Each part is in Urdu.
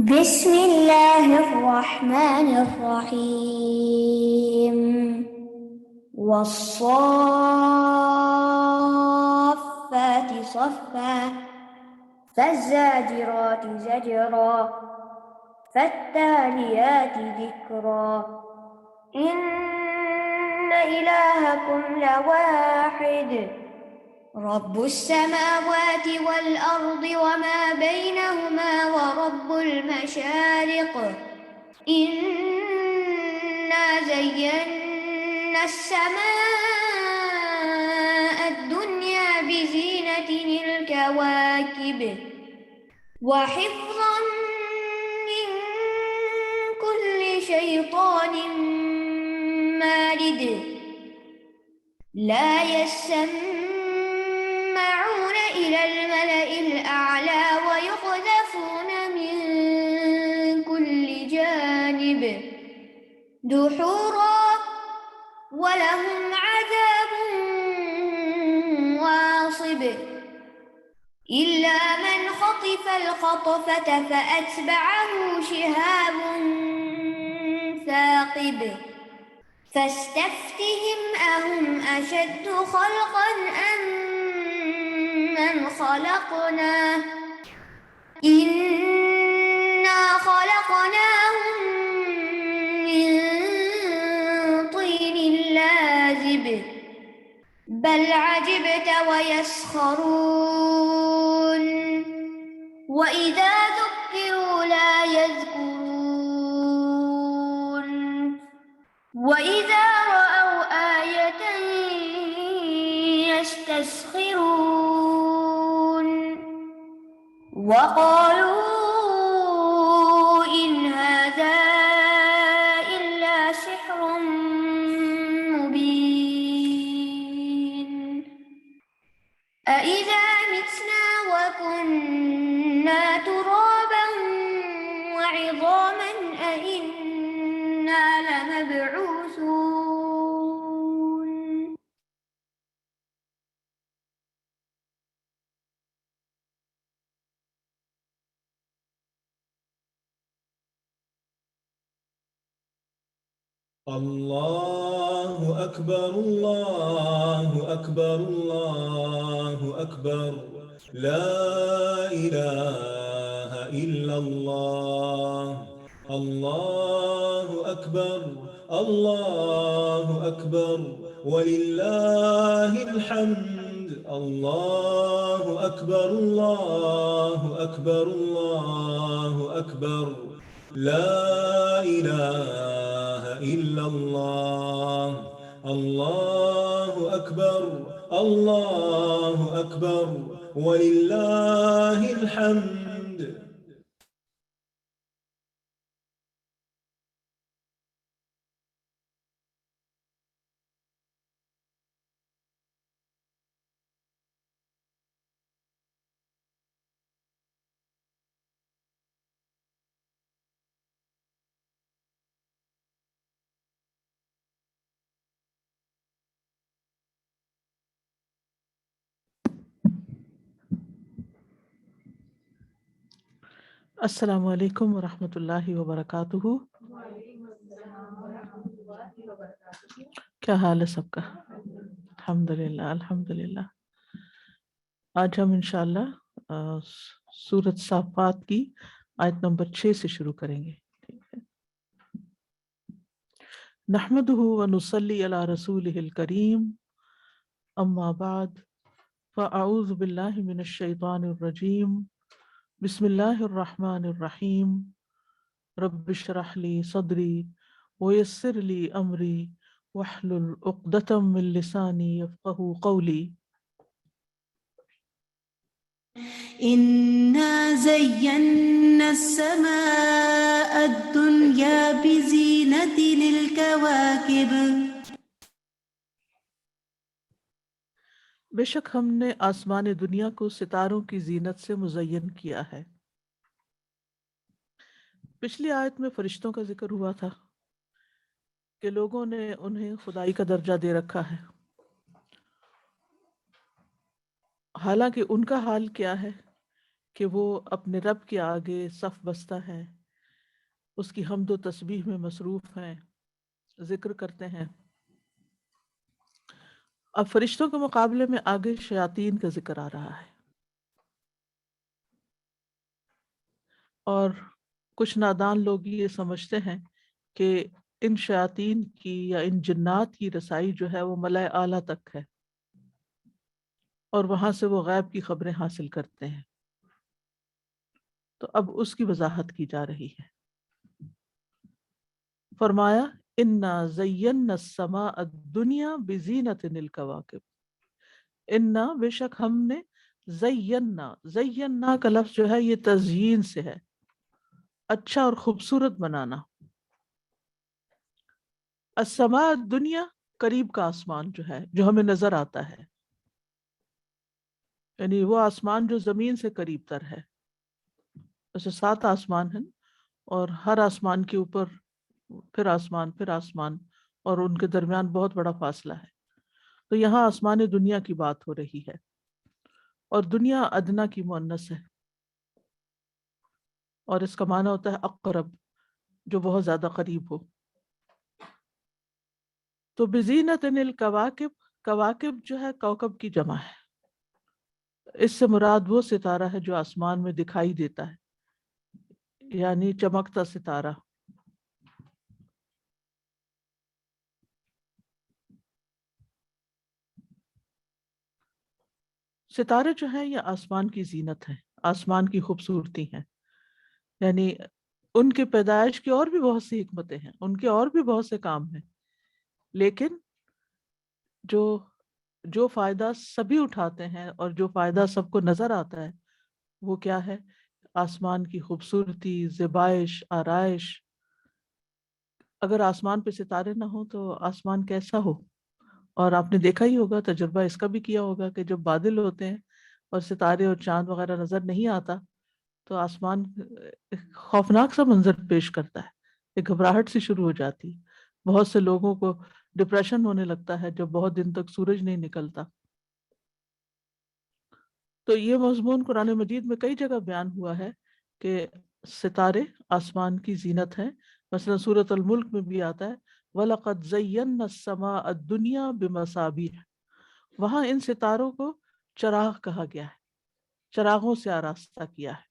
بسم الله الرحمن الرحيم والصافات صفا فالزاجرات زجرا فالتاليات ذكرا إن إلهكم لواحد رب السماوات والأرض وما بينهما ورب المشارق إنا زينا السماء الدنيا بزينة الكواكب وحفظا من كل شيطان مارد لا يسمعون إلى الملأ الأعلى ويقذفون من كل جانب دحورا ولهم عذاب واصب إلا من خطف الخطفة فأتبعه شهاب ثاقب فاستفتهم أهم أشد خلقا أم من خلقنا إنا خلقناهم من طين لازب بل عجبت ويسخرون وإذا ذكروا لا يذكرون وإذا رأوا آية يستسخرون وقالوا إن هذا إلا سحر مبين أإذا متنا وكنا ترابا وعظاما أإنا لمبعوثون الله أكبر الله أكبر الله أكبر لا إله إلا الله الله أكبر الله أكبر ولله الحمد الله أكبر الله أكبر الله أكبر لا إله إلا الله الله أكبر الله أكبر ولله الحمد السلام علیکم ورحمۃ اللہ وبرکاتہ۔ کیا حال ہے سب کا؟ الحمدللہ الحمدللہ۔ آج ہم انشاءاللہ سورۃ صافات کی آیت نمبر 6 سے شروع کریں گے۔ نحمدہ ونصلی علی رسولہ الکریم، اما بعد فاعوذ باللہ من الشیطان الرجیم، بسم اللہ الرحمن الرحیم، رب اشرح لی صدری ویسر لی امری واحلل عقدۃ من لسانی یفقہوا قولی۔ إنا زينا السماء الدنيا بزينة الكواكب۔ بے شک ہم نے آسمان دنیا کو ستاروں کی زینت سے مزین کیا ہے۔ پچھلی آیت میں فرشتوں کا ذکر ہوا تھا کہ لوگوں نے انہیں خدائی کا درجہ دے رکھا ہے، حالانکہ ان کا حال کیا ہے کہ وہ اپنے رب کے آگے صف بستہ ہے، اس کی حمد و تسبیح میں مصروف ہیں، ذکر کرتے ہیں۔ اب فرشتوں کے مقابلے میں آگے شیاطین کا ذکر آ رہا ہے، اور کچھ نادان لوگ یہ سمجھتے ہیں کہ ان شیاطین کی یا ان جنات کی رسائی جو ہے وہ ملائے اعلیٰ تک ہے، اور وہاں سے وہ غیب کی خبریں حاصل کرتے ہیں۔ تو اب اس کی وضاحت کی جا رہی ہے۔ فرمایا انا زینا السماء الدنیا بزینت الکواکب، انا بے شک ہم نے زینا کا لفظ جو ہے یہ تزیین سے ہے، اچھا اور خوبصورت بنانا۔ السماء الدنیا قریب کا آسمان جو ہے، جو ہمیں نظر آتا ہے، یعنی وہ آسمان جو زمین سے قریب تر ہے۔ ایسے 7 آسمان ہیں، اور ہر آسمان کے اوپر پھر آسمان پھر آسمان، اور ان کے درمیان بہت بڑا فاصلہ ہے۔ تو یہاں آسمان دنیا کی بات ہو رہی ہے، اور دنیا ادنا کی مؤنث ہے، اور اس کا معنی ہوتا ہے اقرب، جو بہت زیادہ قریب ہو۔ تو بزینت الکواکب، کواکب جو ہے کوکب کی جمع ہے، اس سے مراد وہ ستارہ ہے جو آسمان میں دکھائی دیتا ہے، یعنی چمکتا ستارہ۔ ستارے جو ہیں یہ آسمان کی زینت ہیں، آسمان کی خوبصورتی ہیں، یعنی ان کی پیدائش کی اور بھی بہت سی حکمتیں ہیں، ان کے اور بھی بہت سے کام ہیں، لیکن جو فائدہ سبھی اٹھاتے ہیں اور جو فائدہ سب کو نظر آتا ہے وہ کیا ہے؟ آسمان کی خوبصورتی، زیبائش، آرائش۔ اگر آسمان پہ ستارے نہ ہوں تو آسمان کیسا ہو؟ اور آپ نے دیکھا ہی ہوگا، تجربہ اس کا بھی کیا ہوگا کہ جب بادل ہوتے ہیں اور ستارے اور چاند وغیرہ نظر نہیں آتا تو آسمان ایک خوفناک سا منظر پیش کرتا ہے، ایک گھبراہٹ سی شروع ہو جاتی ہے، بہت سے لوگوں کو ڈپریشن ہونے لگتا ہے جب بہت دن تک سورج نہیں نکلتا۔ تو یہ مضمون قرآن مجید میں کئی جگہ بیان ہوا ہے کہ ستارے آسمان کی زینت ہیں، مثلا سورۃ الملک میں بھی آتا ہے وَلَقَدْ زَيَّنَّا السَّمَاءَ الدُّنْيَا بِمَصَابِيحَ، وہاں ان ستاروں کو چراغ کہا گیا ہے، چراغوں سے آراستہ کیا ہے۔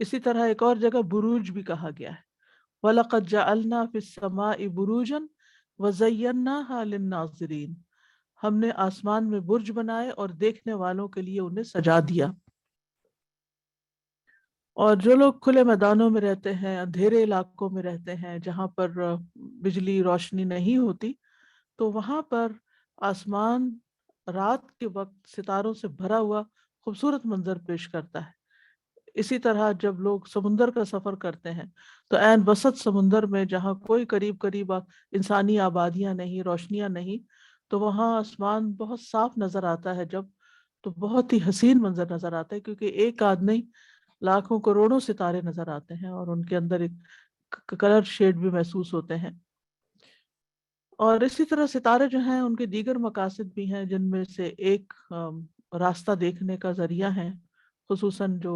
اسی طرح ایک اور جگہ بروج بھی کہا گیا ہے، وَلَقَدْ جَعَلْنَا فِي السَّمَاءِ بُرُوجًا وَزَيَّنَّاهَا لِلنَّاظِرِينَ، ہم نے آسمان میں برج بنائے اور دیکھنے والوں کے لیے انہیں سجا دیا۔ اور جو لوگ کھلے میدانوں میں رہتے ہیں، اندھیرے علاقوں میں رہتے ہیں جہاں پر بجلی روشنی نہیں ہوتی، تو وہاں پر آسمان رات کے وقت ستاروں سے بھرا ہوا خوبصورت منظر پیش کرتا ہے۔ اسی طرح جب لوگ سمندر کا سفر کرتے ہیں تو عین وسط سمندر میں جہاں کوئی قریب انسانی آبادیاں نہیں، روشنیاں نہیں، تو وہاں آسمان بہت صاف نظر آتا ہے، جب تو بہت ہی حسین منظر نظر آتا ہے، کیونکہ ایک آدھ نہیں لاکھوں کروڑوں ستارے نظر آتے ہیں اور ان کے اندر ایک کلر شیڈ بھی محسوس ہوتے ہیں۔ اور اسی طرح ستارے جو ہیں ان کے دیگر مقاصد بھی ہیں، جن میں سے ایک راستہ دیکھنے کا ذریعہ ہیں، خصوصاً جو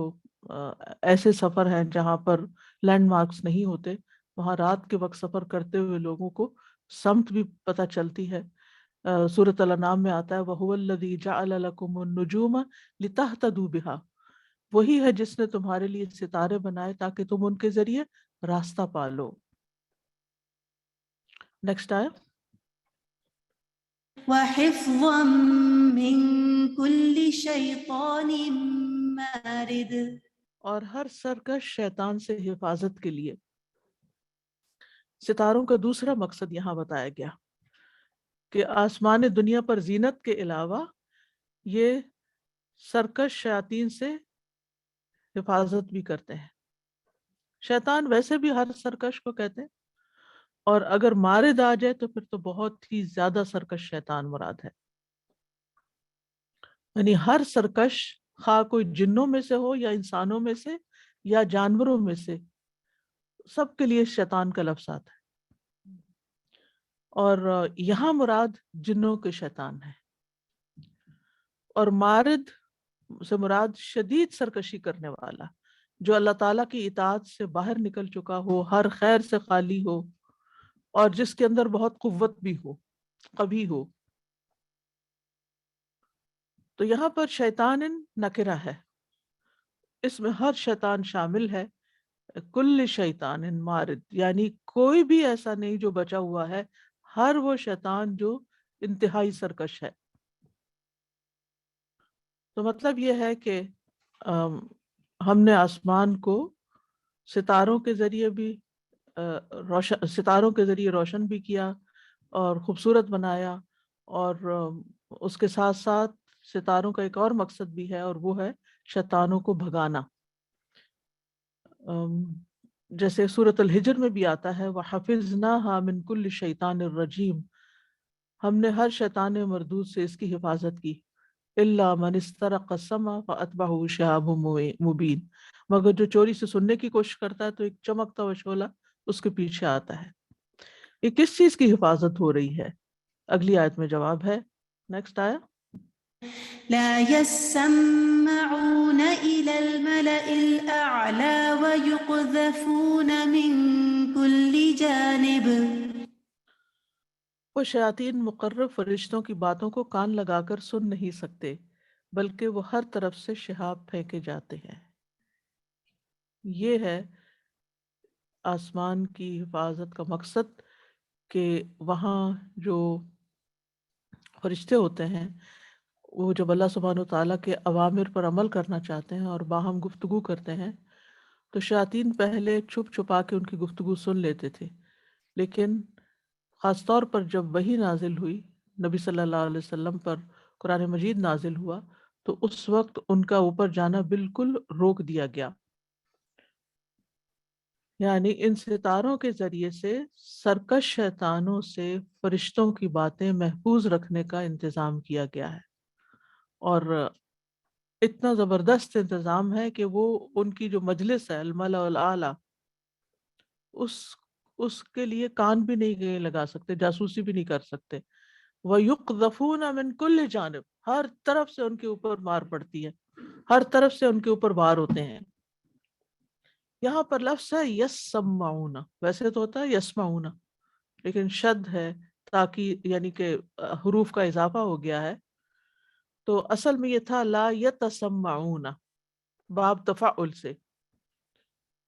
ایسے سفر ہیں جہاں پر لینڈ مارکس نہیں ہوتے، وہاں رات کے وقت سفر کرتے ہوئے لوگوں کو سمت بھی پتہ چلتی ہے۔ سورۃ الانعام میں آتا ہے وَهُوَ الَّذِي جَعَلَ لَكُمُ النُّجُومَ لِتَهْتَدُوا بِهَا، وہی ہے جس نے تمہارے لیے ستارے بنائے تاکہ تم ان کے ذریعے راستہ پالو۔ نیکسٹ آیا وحفظا من كل شيطان مارد، اور ہر سرکش شیطان سے حفاظت کے لیے۔ ستاروں کا دوسرا مقصد یہاں بتایا گیا کہ آسمان دنیا پر زینت کے علاوہ یہ سرکش شیاطین سے حفاظت بھی کرتے ہیں۔ شیطان ویسے بھی ہر سرکش کو کہتے ہیں، اور اگر مارد آ جائے تو پھر تو بہت ہی زیادہ سرکش شیطان مراد ہے، یعنی ہر سرکش، خواہ کوئی جنوں میں سے ہو یا انسانوں میں سے یا جانوروں میں سے، سب کے لیے شیطان کا لفظ آتا ہے۔ اور یہاں مراد جنوں کے شیطان ہے، اور مارد سے مراد شدید سرکشی کرنے والا، جو اللہ تعالیٰ کی اطاعت سے باہر نکل چکا ہو، ہر خیر سے خالی ہو، اور جس کے اندر بہت قوت بھی ہو، قوی ہو۔ تو یہاں پر شیطان نکرہ ہے، اس میں ہر شیطان شامل ہے۔ کل شیطان مارد، یعنی کوئی بھی ایسا نہیں جو بچا ہوا ہے، ہر وہ شیطان جو انتہائی سرکش ہے۔ تو مطلب یہ ہے کہ ہم نے آسمان کو ستاروں کے ذریعے بھی ستاروں کے ذریعے روشن بھی کیا اور خوبصورت بنایا، اور اس کے ساتھ ساتھ ستاروں کا ایک اور مقصد بھی ہے، اور وہ ہے شیطانوں کو بھگانا۔ جیسے سورۃ الحجر میں بھی آتا ہے وَحَفِظْنَاهَا مِن كُلِّ شَيْطَانٍ رَجِيمٍ، ہم نے ہر شیطان مردود سے اس کی حفاظت کی، إِلَّا مَنِ اسْتَرَقَ السَّمْعَ فَأَتْبَعَهُ شِهَابٌ مُبِينٌ، مگر جو چوری سے سننے کی کوشش کرتا ہے تو ایک چمکتا ہوا شعلہ اس کے پیچھے آتا ہے۔ یہ کس چیز کی حفاظت ہو رہی ہے؟ اگلی آیت میں جواب ہے، نیکسٹ آیا۔ لا يسمعون إلى الملأ الأعلى ويقذفون من كل جانب۔ وہ شیاطین مقرب فرشتوں کی باتوں کو کان لگا کر سن نہیں سکتے، بلکہ وہ ہر طرف سے شہاب پھینکے جاتے ہیں۔ یہ ہے آسمان کی حفاظت کا مقصد، کہ وہاں جو فرشتے ہوتے ہیں وہ جب اللہ سبحانہ و تعالیٰ کے اوامر پر عمل کرنا چاہتے ہیں اور باہم گفتگو کرتے ہیں، تو شیاطین پہلے چھپ چھپا کے ان کی گفتگو سن لیتے تھے، لیکن خاص طور پر جب وحی نازل ہوئی، نبی صلی اللہ علیہ وسلم پر قرآن مجید نازل ہوا، تو اس وقت ان کا اوپر جانا بالکل روک دیا گیا۔ یعنی ان ستاروں کے ذریعے سے سرکش شیطانوں سے فرشتوں کی باتیں محفوظ رکھنے کا انتظام کیا گیا ہے، اور اتنا زبردست انتظام ہے کہ وہ ان کی جو مجلس ہے الملأ الاعلیٰ، اس کے لیے کان بھی نہیں لگا سکتے، جاسوسی بھی نہیں کر سکتے۔ وَيُقْذَفُونَ مِن كُلِّ جانب، ہر طرف سے ان کے اوپر مار پڑتی ہے، ہر طرف سے ان کے اوپر وار ہوتے ہیں۔ یہاں پر لفظ ہے یسمعون، ویسے تو ہوتا ہے یسمعون، لیکن شد ہے تاکہ یعنی کہ حروف کا اضافہ ہو گیا ہے، تو اصل میں یہ تھا لا یتسمعون، باب تفعل سے،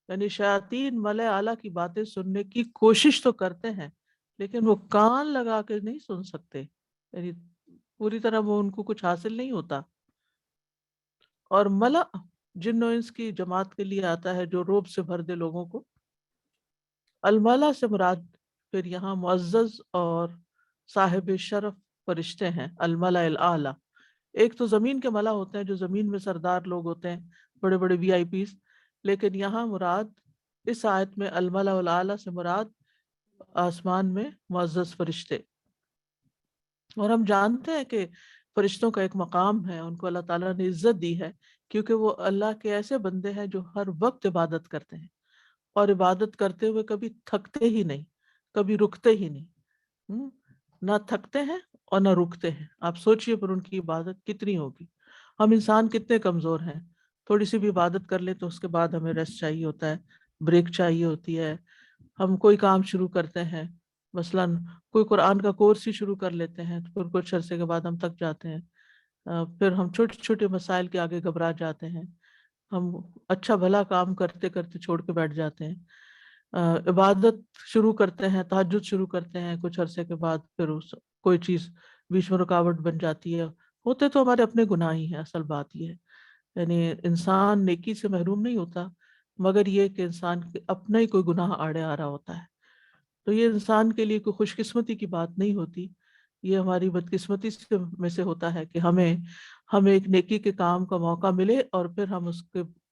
یعنی شیاطین ملأ اعلیٰ کی باتیں سننے کی کوشش تو کرتے ہیں، لیکن وہ کان لگا کے نہیں سن سکتے، یعنی پوری طرح وہ ان کو کچھ حاصل نہیں ہوتا۔ اور ملأ جن و انس کی جماعت کے لیے آتا ہے جو روب سے بھر دے لوگوں کو۔ الملأ سے مراد پھر یہاں معزز اور صاحب شرف فرشتے ہیں، الملأ الاعلیٰ۔ ایک تو زمین کے ملأ ہوتے ہیں جو زمین میں سردار لوگ ہوتے ہیں، بڑے بڑے وی آئی پیز، لیکن یہاں مراد اس آیت میں الملأ الاعلیٰ سے مراد آسمان میں معزز فرشتے۔ اور ہم جانتے ہیں کہ فرشتوں کا ایک مقام ہے، ان کو اللہ تعالیٰ نے عزت دی ہے، کیونکہ وہ اللہ کے ایسے بندے ہیں جو ہر وقت عبادت کرتے ہیں، اور عبادت کرتے ہوئے کبھی تھکتے ہی نہیں، کبھی رکتے ہی نہیں، نہ تھکتے ہیں اور نہ رکتے ہیں۔ آپ سوچئے پر ان کی عبادت کتنی ہوگی۔ ہم انسان کتنے کمزور ہیں، تھوڑی سی بھی عبادت کر لیں تو اس کے بعد ہمیں ریسٹ چاہیے ہوتا ہے، بریک چاہیے ہوتی ہے۔ ہم کوئی کام شروع کرتے ہیں، مثلاً کوئی قرآن کا کورس ہی شروع کر لیتے ہیں، تو پھر کچھ عرصے کے بعد ہم تھک جاتے ہیں، پھر ہم چھوٹے چھوٹے مسائل کے آگے گھبرا جاتے ہیں، ہم اچھا بھلا کام کرتے کرتے چھوڑ کے بیٹھ جاتے ہیں۔ عبادت شروع کرتے ہیں، تہجد شروع کرتے ہیں، کچھ عرصے کے بعد پھر کوئی چیز بیچ میں رکاوٹ بن جاتی ہے۔ ہوتے تو ہمارے اپنے گناہ ہی ہیں، اصل بات یہ ہے، یعنی انسان نیکی سے محروم نہیں ہوتا، مگر یہ کہ انسان کے اپنا ہی کوئی گناہ آڑے آ رہا ہوتا ہے، تو یہ انسان کے لیے کوئی خوش قسمتی کی بات نہیں ہوتی، یہ ہماری بدقسمتی میں سے ہوتا ہے کہ ہمیں ایک نیکی کے کام کا موقع ملے اور پھر ہم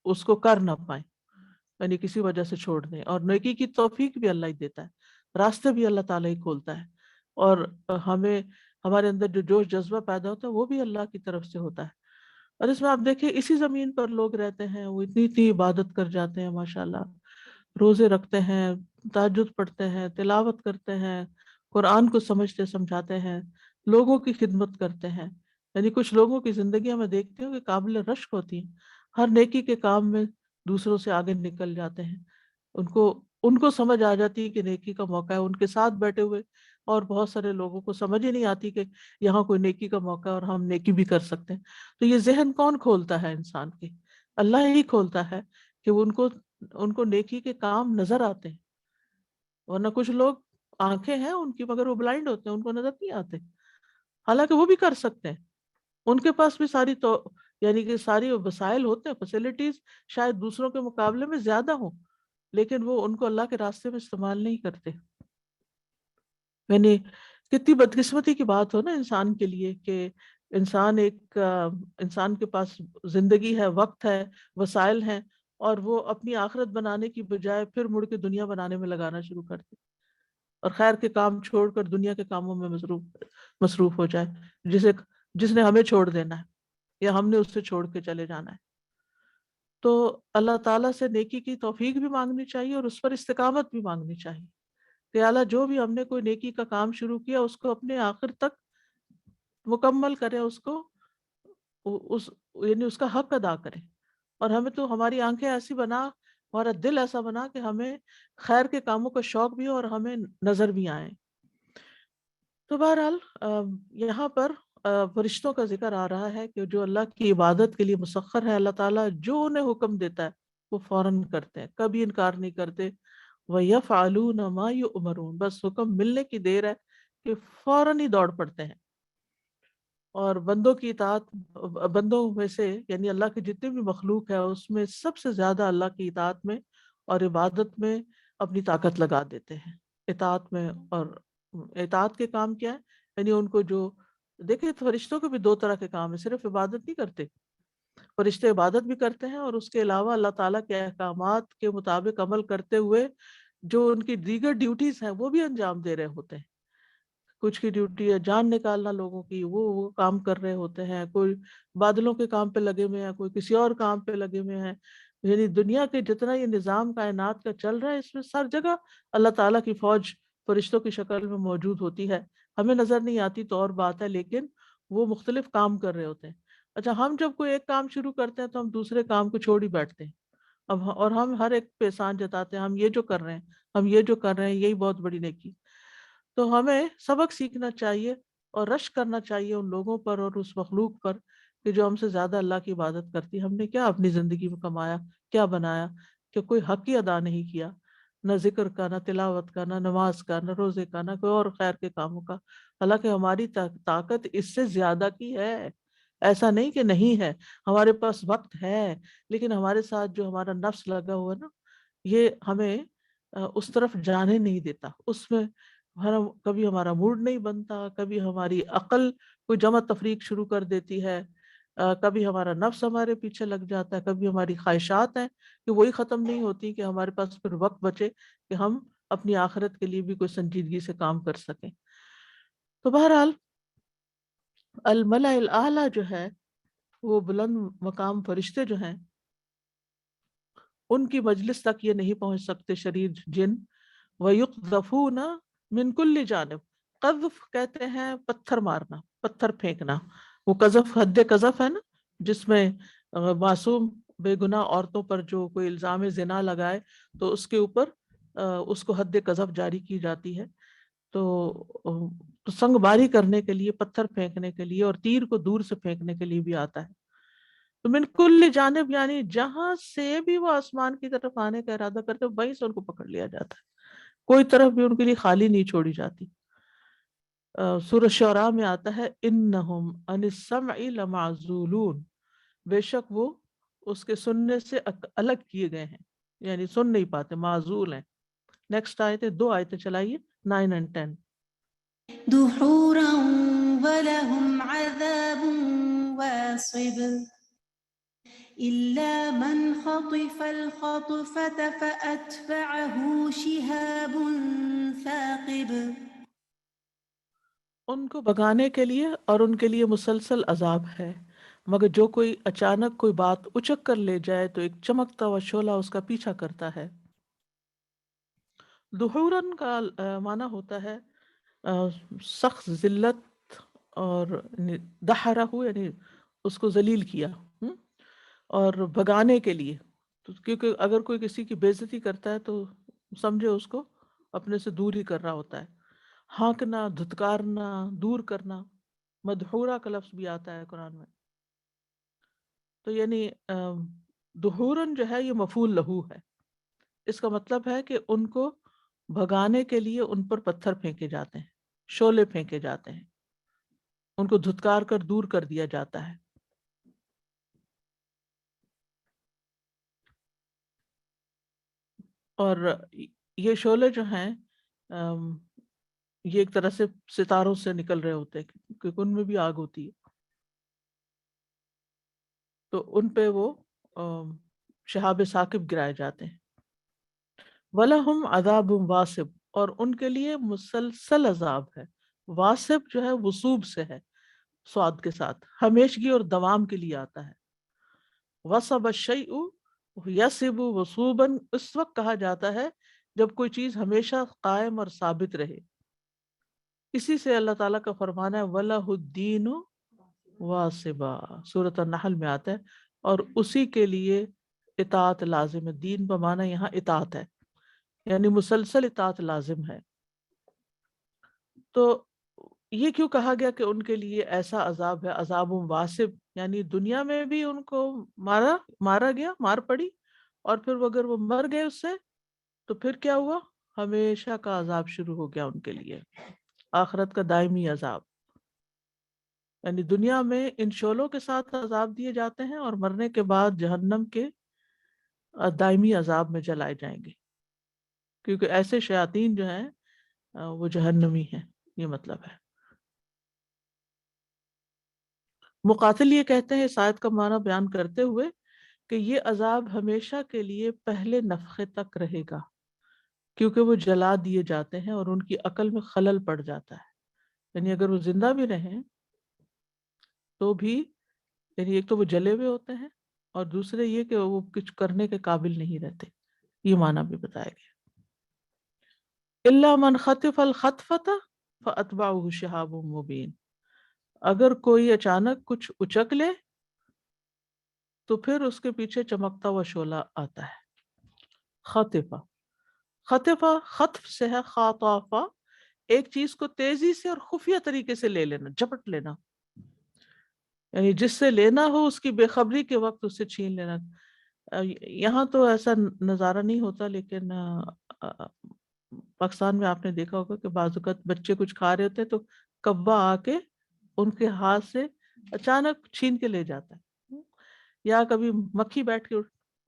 اس کو کر نہ پائیں، یعنی کسی وجہ سے چھوڑ دیں۔ اور نیکی کی توفیق بھی اللہ ہی دیتا ہے، راستے بھی اللہ تعالیٰ ہی کھولتا ہے، اور ہمارے اندر جو جوش جذبہ پیدا ہوتا ہے وہ بھی اللہ کی طرف سے ہوتا ہے۔ اور اس میں آپ دیکھیں اسی زمین پر لوگ رہتے ہیں، وہ اتنی اتنی عبادت کر جاتے ہیں، ماشاءاللہ روزے رکھتے ہیں، تہجد پڑھتے ہیں، تلاوت کرتے ہیں، قرآن کو سمجھتے سمجھاتے ہیں، لوگوں کی خدمت کرتے ہیں، یعنی کچھ لوگوں کی زندگیاں میں دیکھتی ہوں کہ قابل رشک ہوتی ہیں، ہر نیکی کے کام میں دوسروں سے آگے نکل جاتے ہیں، ان کو سمجھ آ جاتی ہے کہ نیکی کا موقع ہے، ان کے ساتھ بیٹھے ہوئے اور بہت سارے لوگوں کو سمجھ ہی نہیں آتی کہ یہاں کوئی نیکی کا موقع ہے اور ہم نیکی بھی کر سکتے ہیں۔ تو یہ ذہن کون کھولتا ہے انسان کے؟ اللہ ہی کھولتا ہے کہ ان کو نیکی کے کام نظر آتے ہیں، ورنہ کچھ لوگ آنکھیں ہیں ان کی مگر وہ بلائنڈ ہوتے ہیں، ان کو نظر نہیں آتے، حالانکہ وہ بھی کر سکتے ہیں، ان کے پاس بھی یعنی کہ ساری وسائل ہوتے ہیں، فیسلٹیز شاید دوسروں کے مقابلے میں زیادہ ہوں، لیکن وہ ان کو اللہ کے راستے میں استعمال نہیں کرتے۔ یعنی کتنی بدقسمتی کی بات ہو نا انسان کے لیے کہ انسان کے پاس زندگی ہے، وقت ہے، وسائل ہیں، اور وہ اپنی آخرت بنانے کی بجائے پھر مڑ کے دنیا بنانے میں لگانا شروع کر دے اور خیر کے کام چھوڑ کر دنیا کے کاموں میں مصروف ہو جائے، جس نے ہمیں چھوڑ دینا ہے یا ہم نے اس سے چھوڑ کے چلے جانا ہے۔ تو اللہ تعالیٰ سے نیکی کی توفیق بھی مانگنی چاہیے اور اس پر استقامت بھی مانگنی چاہیے کہ اللہ جو بھی ہم نے کوئی نیکی کا کام شروع کیا اس کو اپنے آخر تک مکمل کرے، اس کو اس یعنی اس کا حق ادا کرے، اور ہمیں تو ہماری آنکھیں ایسی بنا، ہمارا دل ایسا بنا کہ ہمیں خیر کے کاموں کا شوق بھی ہو اور ہمیں نظر بھی آئے۔ تو بہرحال یہاں پر فرشتوں کا ذکر آ رہا ہے کہ جو اللہ کی عبادت کے لیے مسخر ہے، اللہ تعالیٰ جو انہیں حکم دیتا ہے وہ فوراً کرتے ہیں، کبھی انکار نہیں کرتے۔ وَيَفْعَلُونَ مَا يُؤْمَرُونَ، بس حکم ملنے کی دیر ہے کہ فوراً ہی دوڑ پڑتے ہیں۔ اور بندوں کی اطاعت، بندوں میں سے یعنی اللہ کی جتنی بھی مخلوق ہے اس میں سب سے زیادہ اللہ کی اطاعت میں اور عبادت میں اپنی طاقت لگا دیتے ہیں، اطاعت میں۔ اور اطاعت کے کام کیا ہے؟ یعنی ان کو جو دیکھیں، فرشتوں کے بھی دو طرح کے کام ہیں، صرف عبادت نہیں کرتے، فرشتے عبادت بھی کرتے ہیں اور اس کے علاوہ اللہ تعالیٰ کے احکامات کے مطابق عمل کرتے ہوئے جو ان کی دیگر ڈیوٹیز ہیں وہ بھی انجام دے رہے ہوتے ہیں۔ کچھ کی ڈیوٹی ہے جان نکالنا لوگوں کی، وہ کام کر رہے ہوتے ہیں، کوئی بادلوں کے کام پہ لگے ہوئے ہیں، کوئی کسی اور کام پہ لگے ہوئے ہیں۔ یعنی دنیا کے جتنا یہ نظام کائنات کا چل رہا ہے اس میں ہر جگہ اللہ تعالیٰ کی فوج فرشتوں کی شکل میں موجود ہوتی ہے، ہمیں نظر نہیں آتی تو اور بات ہے، لیکن وہ مختلف کام کر رہے ہوتے ہیں۔ اچھا، ہم جب کوئی ایک کام شروع کرتے ہیں تو ہم دوسرے کام کو چھوڑ ہی بیٹھتے ہیں، اور ہم ہر ایک پہ احسان جتاتے ہیں، ہم یہ جو کر رہے ہیں، ہم یہ جو کر رہے ہیں یہی بہت بڑی نیکی۔ تو ہمیں سبق سیکھنا چاہیے اور رشک کرنا چاہیے ان لوگوں پر اور اس مخلوق پر کہ جو ہم سے زیادہ اللہ کی عبادت کرتی ہے۔ ہم نے کیا اپنی زندگی میں کمایا، کیا بنایا کہ کوئی حق ہی ادا نہیں کیا، نہ ذکر کا، نہ تلاوت کا، نہ نماز کا، نہ روزے کا، نہ کوئی اور خیر کے کاموں کا، حالانکہ ہماری طاقت اس سے زیادہ کی ہے، ایسا نہیں کہ نہیں ہے، ہمارے پاس وقت ہے، لیکن ہمارے ساتھ جو ہمارا نفس لگا ہوا ہے نا، یہ ہمیں اس طرف جانے نہیں دیتا، اس میں کبھی ہمارا موڈ نہیں بنتا، کبھی ہماری عقل کوئی جمع تفریق شروع کر دیتی ہے، کبھی ہمارا نفس ہمارے پیچھے لگ جاتا ہے، کبھی ہماری خواہشات ہیں کہ وہی ختم نہیں ہوتی کہ ہمارے پاس پھر وقت بچے کہ ہم اپنی آخرت کے لیے بھی کوئی سنجیدگی سے کام کر سکیں۔ تو بہرحال الملأ الاعلیٰ جو ہے، وہ بلند مقام فرشتے جو ہیں، ان کی مجلس تک یہ نہیں پہنچ سکتے شریر جن۔ وَيُقْذَفُونَ مِن كُلِّ جانب، قذف کہتے ہیں پتھر مارنا، پتھر پھینکنا، وہ قذف حد قذف ہے نا، جس میں معصوم بے گناہ عورتوں پر جو کوئی الزام زنا لگائے تو اس کے اوپر اس کو حد قذف جاری کی جاتی ہے، تو سنگ باری کرنے کے لیے، پتھر پھینکنے کے لیے اور تیر کو دور سے پھینکنے کے لیے بھی آتا ہے۔ تو من کل جانب یعنی جہاں سے بھی وہ آسمان کی طرف آنے کا ارادہ کرتے وہیں سے ان کو پکڑ لیا جاتا ہے، کوئی طرف بھی ان کے لیے خالی نہیں چھوڑی جاتی۔ سورہ شعراء میں آتا ہے انہم عن السمع لمعزولون، بے شک وہ اس کے سننے سے الگ کیے گئے ہیں، یعنی سن نہیں پاتے، معزول ہیں۔ نیکسٹ آیتیں، دو آیتیں چلائیے 9 and 10۔ دحورا ولهم عذاب واصب إلا من خطف الخطفة فأتبعه شهاب ثاقب۔ ان کو بھگانے کے لیے اور ان کے لیے مسلسل عذاب ہے، مگر جو کوئی اچانک کوئی بات اچک کر لے جائے تو ایک چمکتا ہوا شعلہ اس کا پیچھا کرتا ہے۔ دحورن کا معنی ہوتا ہے سخت ذلت اور دحرہ یعنی اس کو ذلیل کیا، اور بھگانے کے لیے، تو کیونکہ اگر کوئی کسی کی بے عزتی کرتا ہے تو سمجھے اس کو اپنے سے دور ہی کر رہا ہوتا ہے۔ ہانکنا، دھتکارنا، دور کرنا، مدحورہ کا لفظ بھی آتا ہے قرآن میں۔ تو یعنی دحورن جو ہے یہ مفعول لہو ہے، اس کا مطلب ہے کہ ان کو بھگانے کے لیے ان پر پتھر پھینکے جاتے ہیں، شعلے پھینکے جاتے ہیں، ان کو دھتکار کر دور کر دیا جاتا ہے۔ اور یہ شعلے جو ہیں یہ ایک طرح سے ستاروں سے نکل رہے ہوتے ہیں، کیونکہ ان میں بھی آگ ہوتی ہے، تو ان پہ وہ شہاب ثاقب گرائے جاتے ہیں۔ وَلَهُمْ عَذَابٌ وَاصِبٌ، اور ان کے لیے مسلسل عذاب ہے۔ واصب جو ہے وصوب سے ہے، سواد کے ساتھ، ہمیشگی اور دوام کے لیے آتا ہے۔ وصب الشیء یصب وصوباً، اس وقت کہا جاتا ہے جب کوئی چیز ہمیشہ قائم اور ثابت رہے۔ اسی سے اللہ تعالیٰ کا فرمانا ہے وَلَهُ الدِّينُ وَاصِبًا، سورۃ النحل میں آتا ہے، اور اسی کے لیے اطاعت لازم ہے۔ دین بمانا یہاں اطاعت ہے، یعنی مسلسل اطاعت لازم ہے۔ تو یہ کیوں کہا گیا کہ ان کے لیے ایسا عذاب ہے، عذاب واصب، یعنی دنیا میں بھی ان کو مارا گیا، مار پڑی، اور پھر اگر وہ مر گئے اس سے تو پھر کیا ہوا؟ ہمیشہ کا عذاب شروع ہو گیا ان کے لیے، آخرت کا دائمی عذاب۔ یعنی دنیا میں ان شعلوں کے ساتھ عذاب دیے جاتے ہیں، اور مرنے کے بعد جہنم کے دائمی عذاب میں جلائے جائیں گے، کیونکہ ایسے شیاطین جو ہیں وہ جہنمی ہیں، یہ مطلب ہے۔ مقاتل یہ کہتے ہیں اس آیت کا معنی بیان کرتے ہوئے کہ یہ عذاب ہمیشہ کے لیے پہلے نفخے تک رہے گا، کیونکہ وہ جلا دیے جاتے ہیں اور ان کی عقل میں خلل پڑ جاتا ہے۔ یعنی اگر وہ زندہ بھی رہیں تو بھی، یعنی ایک تو وہ جلے ہوئے ہوتے ہیں، اور دوسرے یہ کہ وہ کچھ کرنے کے قابل نہیں رہتے، یہ معنی بھی بتایا گیا۔ الا من خطف الخطفة فاتبعه شهاب مبین، اگر کوئی اچانک کچھ اچک لے تو پھر اس کے پیچھے چمکتا ہوا شعلہ آتا ہے۔ خطفہ، خطفہ خطف سے ہے، خاطافہ ایک چیز کو تیزی سے اور خفیہ طریقے سے لے لینا، جھپٹ لینا، یعنی جس سے لینا ہو اس کی بے خبری کے وقت اس سے چھین لینا۔ یہاں تو ایسا نظارہ نہیں ہوتا، لیکن پاکستان میں آپ نے دیکھا ہوگا کہ بعض اوقات بچے کچھ کھا رہے ہوتے ہیں تو کبا آ کے ان کے ہاتھ سے اچانک چھین کے لے جاتا ہے، یا کبھی مکھی بیٹھ کے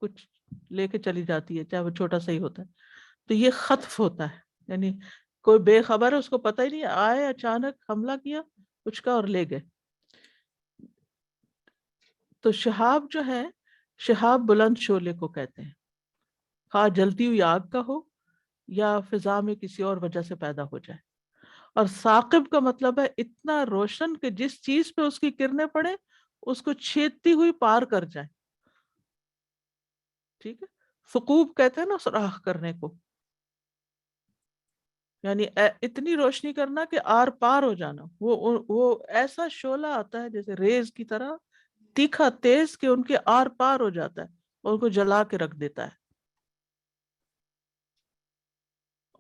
کچھ لے کے چلی جاتی ہے، چاہے وہ چھوٹا سا ہی ہوتا ہے، تو یہ خطف ہوتا ہے، یعنی کوئی بے خبر ہے، اس کو پتہ ہی نہیں، آئے اچانک حملہ کیا کچھ کا اور لے گئے۔ تو شہاب جو ہے، شہاب بلند شعلے کو کہتے ہیں، خواہ جلتی ہوئی آگ کا ہو یا فضا میں کسی اور وجہ سے پیدا ہو جائے۔ اور ثاقب کا مطلب ہے اتنا روشن کہ جس چیز پہ اس کی کرنیں پڑے اس کو چھیدتی ہوئی پار کر جائے، ٹھیک ہے۔ ثقوب کہتے ہیں نا سوراخ کرنے کو، یعنی اتنی روشنی کرنا کہ آر پار ہو جانا۔ وہ ایسا شعلہ آتا ہے جیسے ریز کی طرح، تیکھا تیز، کہ ان کے آر پار ہو جاتا ہے اور ان کو جلا کے رکھ دیتا ہے۔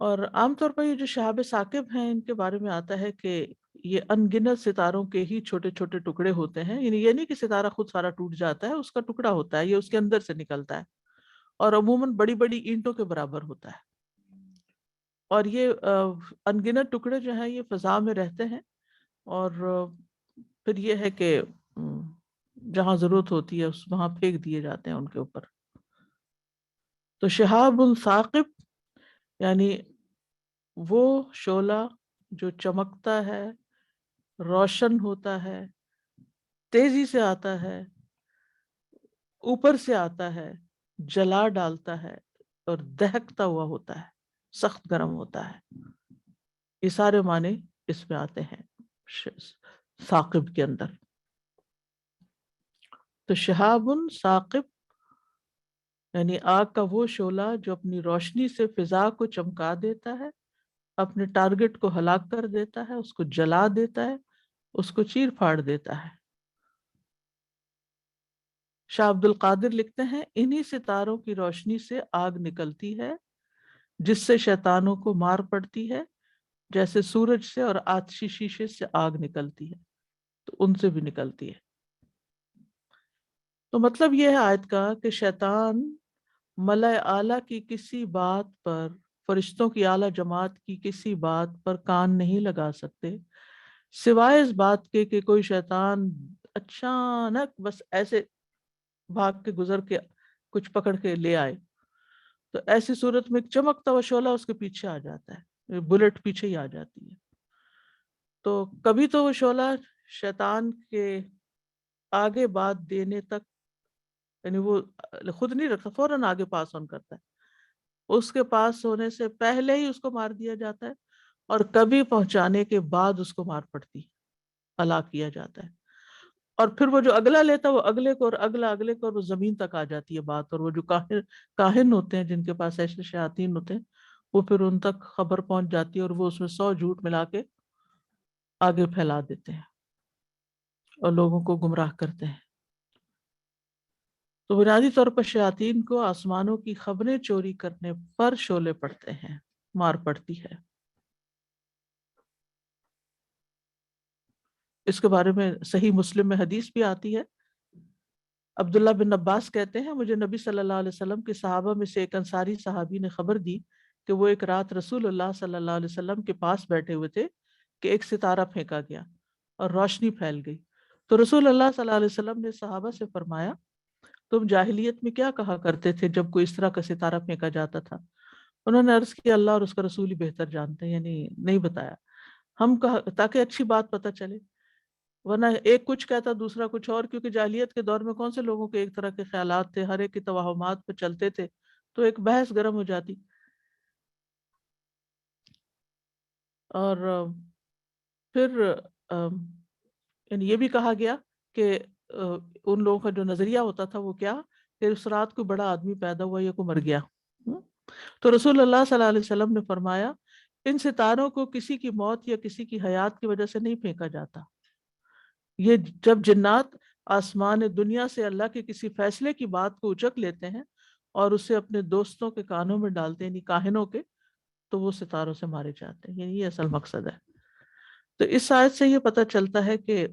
اور عام طور پر یہ جو شہاب ثاقب ہیں ان کے بارے میں آتا ہے کہ یہ ان گنت ستاروں کے ہی چھوٹے چھوٹے ٹکڑے ہوتے ہیں، یعنی یہ نہیں کہ ستارہ خود سارا ٹوٹ جاتا ہے، اس کا ٹکڑا ہوتا ہے، یہ اس کے اندر سے نکلتا ہے، اور عموماً بڑی بڑی اینٹوں کے برابر ہوتا ہے۔ اور یہ ان گنت ٹکڑے جو ہیں یہ فضا میں رہتے ہیں، اور پھر یہ ہے کہ جہاں ضرورت ہوتی ہے وہاں پھینک دیے جاتے ہیں ان کے اوپر۔ تو شہاب ثاقب یعنی وہ شعلہ جو چمکتا ہے، روشن ہوتا ہے، تیزی سے آتا ہے، اوپر سے آتا ہے، جلا ڈالتا ہے، اور دہکتا ہوا ہوتا ہے، سخت گرم ہوتا ہے۔ یہ سارے معنی اس میں آتے ہیں ثاقب کے اندر۔ تو شہاب ثاقب یعنی آگ کا وہ شعلہ جو اپنی روشنی سے فضا کو چمکا دیتا ہے، اپنے ٹارگٹ کو ہلاک کر دیتا ہے، اس کو جلا دیتا ہے، اس کو چیر پھاڑ دیتا ہے۔ شاہ عبد القادر لکھتے ہیں انہی ستاروں کی روشنی سے آگ نکلتی ہے جس سے شیطانوں کو مار پڑتی ہے، جیسے سورج سے اور آتشی شیشے سے آگ نکلتی ہے، تو ان سے بھی نکلتی ہے۔ تو مطلب یہ ہے آیت کا کہ شیطان ملائے اعلیٰ کی کسی بات پر، فرشتوں کی اعلیٰ جماعت کی کسی بات پر کان نہیں لگا سکتے سوائے اس بات کے کہ کوئی شیطان اچانک بس ایسے بھاگ کے گزر کے کچھ پکڑ کے لے آئے، تو ایسی صورت میں ایک چمکتا ہوا شعلہ اس کے پیچھے آ جاتا ہے، بلٹ پیچھے ہی آ جاتی ہے۔ تو کبھی تو وہ شعلہ شیطان کے آگے بات دینے تک، یعنی وہ خود نہیں رکھتا، فوراً آگے پاس آن کرتا ہے، اس کے پاس ہونے سے پہلے ہی اس کو مار دیا جاتا ہے، اور کبھی پہنچانے کے بعد اس کو مار پڑتی، ہلاک کیا جاتا ہے۔ اور پھر وہ جو اگلا لیتا ہے وہ اگلے کو، اور اگلا اگلے کو، اور وہ زمین تک آ جاتی ہے بات، اور وہ جو کاہن ہوتے ہیں جن کے پاس ایسے شیاطین ہوتے ہیں وہ پھر ان تک خبر پہنچ جاتی ہے، اور وہ اس میں 100 جھوٹ ملا کے آگے پھیلا دیتے ہیں اور لوگوں کو گمراہ کرتے ہیں۔ تو بنیادی طور پر شیاطین کو آسمانوں کی خبریں چوری کرنے پر شعلے پڑتے ہیں، مار پڑتی ہے۔ اس کے بارے میں صحیح مسلم میں حدیث بھی آتی ہے۔ عبداللہ بن عباس کہتے ہیں مجھے نبی صلی اللہ علیہ وسلم کے صحابہ میں سے ایک انصاری صحابی نے خبر دی کہ وہ ایک رات رسول اللہ صلی اللہ علیہ وسلم کے پاس بیٹھے ہوئے تھے کہ ایک ستارہ پھینکا گیا اور روشنی پھیل گئی۔ تو رسول اللہ صلی اللہ علیہ وسلم نے صحابہ سے فرمایا تم جاہلیت میں کیا کہا کرتے تھے جب کوئی اس طرح کا ستارہ پھینکا جاتا تھا؟ انہوں نے عرض کیا اللہ اور اس کا رسول ہی بہتر جانتے ہیں، یعنی نہیں بتایا ہم کہا تاکہ اچھی بات پتہ چلے، ورنہ ایک کچھ کہتا دوسرا کچھ اور، کیونکہ جاہلیت کے دور میں کون سے لوگوں کے ایک طرح کے خیالات تھے، ہر ایک کی توہمات پہ چلتے تھے، تو ایک بحث گرم ہو جاتی۔ اور پھر یعنی یہ بھی کہا گیا کہ ان لوگوں کا جو نظریہ ہوتا تھا وہ کیا کہ اس رات کو بڑا آدمی پیدا ہوا یا کوئی مر گیا۔ تو رسول اللہ صلی اللہ علیہ وسلم نے فرمایا ان ستاروں کو کسی کی موت یا کسی کی حیات کی وجہ سے نہیں پھینکا جاتا، یہ جب جنات آسمان دنیا سے اللہ کے کسی فیصلے کی بات کو اچک لیتے ہیں اور اسے اپنے دوستوں کے کانوں میں ڈالتے ہیں، یعنی کاہنوں کے، تو وہ ستاروں سے مارے جاتے ہیں، یعنی یہ اصل مقصد ہے۔ تو اس آیت سے یہ پتہ چلتا ہے کہ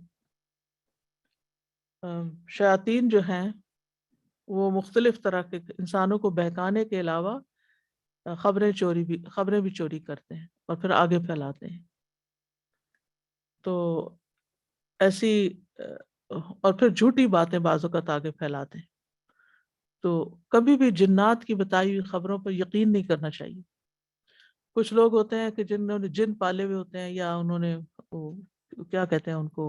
شیاطین جو ہیں وہ مختلف طرح کے انسانوں کو بہکانے کے علاوہ خبریں بھی چوری کرتے ہیں اور پھر آگے پھیلاتے ہیں۔ تو ایسی اور پھر جھوٹی باتیں بعض اوقات آگے پھیلاتے ہیں۔ تو کبھی بھی جنات کی بتائی ہوئی خبروں پر یقین نہیں کرنا چاہیے۔ کچھ لوگ ہوتے ہیں کہ جنہوں نے جن پالے ہوئے ہوتے ہیں یا انہوں نے کیا کہتے ہیں ان کو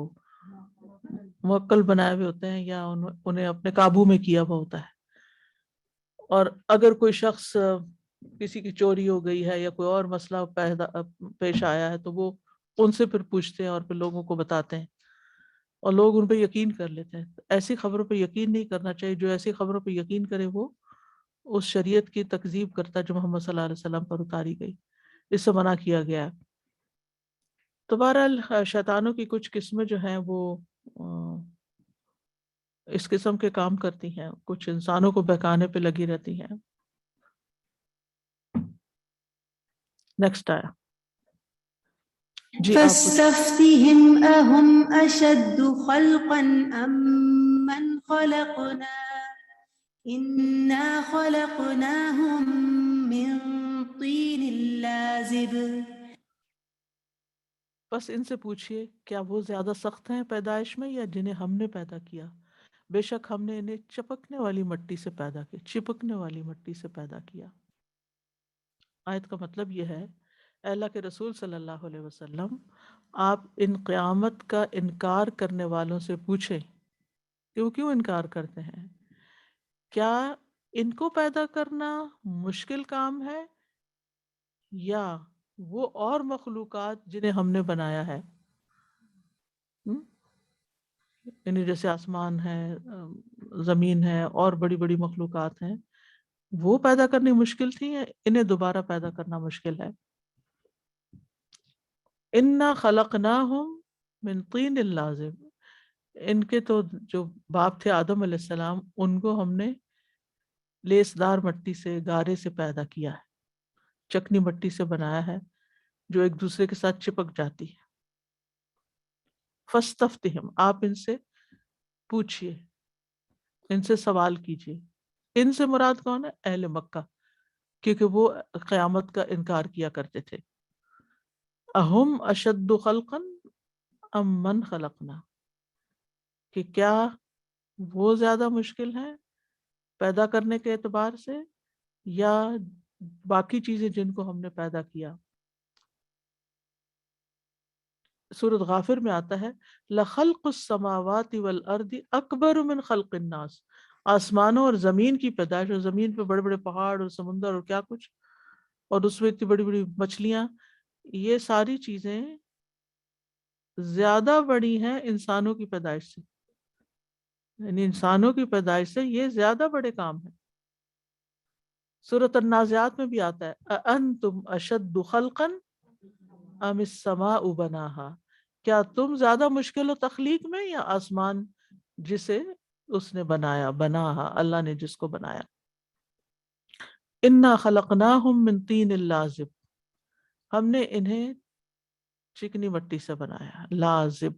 موکل بنائے ہوئے ہوتے ہیں یا انہیں اپنے قابو میں کیا ہوا ہوتا ہے، اور اگر کوئی شخص کسی کی چوری ہو گئی ہے یا کوئی اور مسئلہ پیش آیا ہے تو وہ ان سے پھر پوچھتے ہیں اور پھر لوگوں کو بتاتے ہیں اور لوگ ان پہ یقین کر لیتے ہیں۔ ایسی خبروں پہ یقین نہیں کرنا چاہیے، جو ایسی خبروں پہ یقین کرے وہ اس شریعت کی تکذیب کرتا ہے جو محمد صلی اللہ علیہ وسلم پر اتاری گئی، اس سے منع کیا گیا ہے۔ تو بہرحال شیطانوں کی کچھ قسمیں جو ہیں وہ اس قسم کے کام کرتی ہیں، کچھ انسانوں کو بہکانے پہ لگی رہتی ہیں۔ نیکسٹ آیا جی آپ فاستفتهم أهم أشد خلقا أم من خلقنا إنا خلقناهم من طين لازب۔ بس ان سے پوچھئے کیا وہ زیادہ سخت ہیں پیدائش میں یا جنہیں ہم نے پیدا کیا؟ بے شک ہم نے انہیں چپکنے والی مٹی سے پیدا کیا، چپکنے والی مٹی سے پیدا کیا۔ آیت کا مطلب یہ ہے اے اللہ کے رسول صلی اللہ علیہ وسلم آپ ان قیامت کا انکار کرنے والوں سے پوچھیں کہ وہ کیوں انکار کرتے ہیں، کیا ان کو پیدا کرنا مشکل کام ہے یا وہ اور مخلوقات جنہیں ہم نے بنایا ہے، یعنی جیسے آسمان ہے، زمین ہے، اور بڑی بڑی مخلوقات ہیں، وہ پیدا کرنی مشکل تھی یا انہیں دوبارہ پیدا کرنا مشکل ہے؟ انا خلقناہم من طین اللازم، ان کے تو جو باپ تھے آدم علیہ السلام، ان کو ہم نے لیسدار مٹی سے، گارے سے پیدا کیا ہے، چکنی مٹی سے بنایا ہے جو ایک دوسرے کے ساتھ چپک جاتی ہے. فاستفتہم، آپ ان سے پوچھئے، ان سے سوال کیجئے. ان سے مراد کون ہے؟ اہل مکہ، کیونکہ وہ قیامت کا انکار کیا کرتے تھے. اہم اشد خلقا ام من خلقنا، کہ کیا وہ زیادہ مشکل ہے پیدا کرنے کے اعتبار سے یا باقی چیزیں جن کو ہم نے پیدا کیا. سورۃ غافر میں آتا ہے لخلق السماوات والارض اکبر من خلق الناس، آسمانوں اور زمین کی پیدائش، اور زمین پہ بڑے بڑے پہاڑ اور سمندر اور کیا کچھ، اور اس میں اتنی بڑی بڑی مچھلیاں، یہ ساری چیزیں زیادہ بڑی ہیں انسانوں کی پیدائش سے. یعنی انسانوں کی پیدائش سے یہ زیادہ بڑے کام ہیں. سورۃ النازعات میں بھی آتا ہے اَأَنتُمْ أَشَدُّ خَلْقًا أَمِ السَّمَاءُ بَنَاهَا، کیا تم زیادہ مشکل ہو تخلیق میں یا آسمان جسے اس نے بنایا، بناہا اللہ نے جس کو بنایا. اِنَّا خَلَقْنَاهُم مِّن طِینٍ لَازِب، ہم نے انہیں چکنی مٹی سے بنایا. لازب،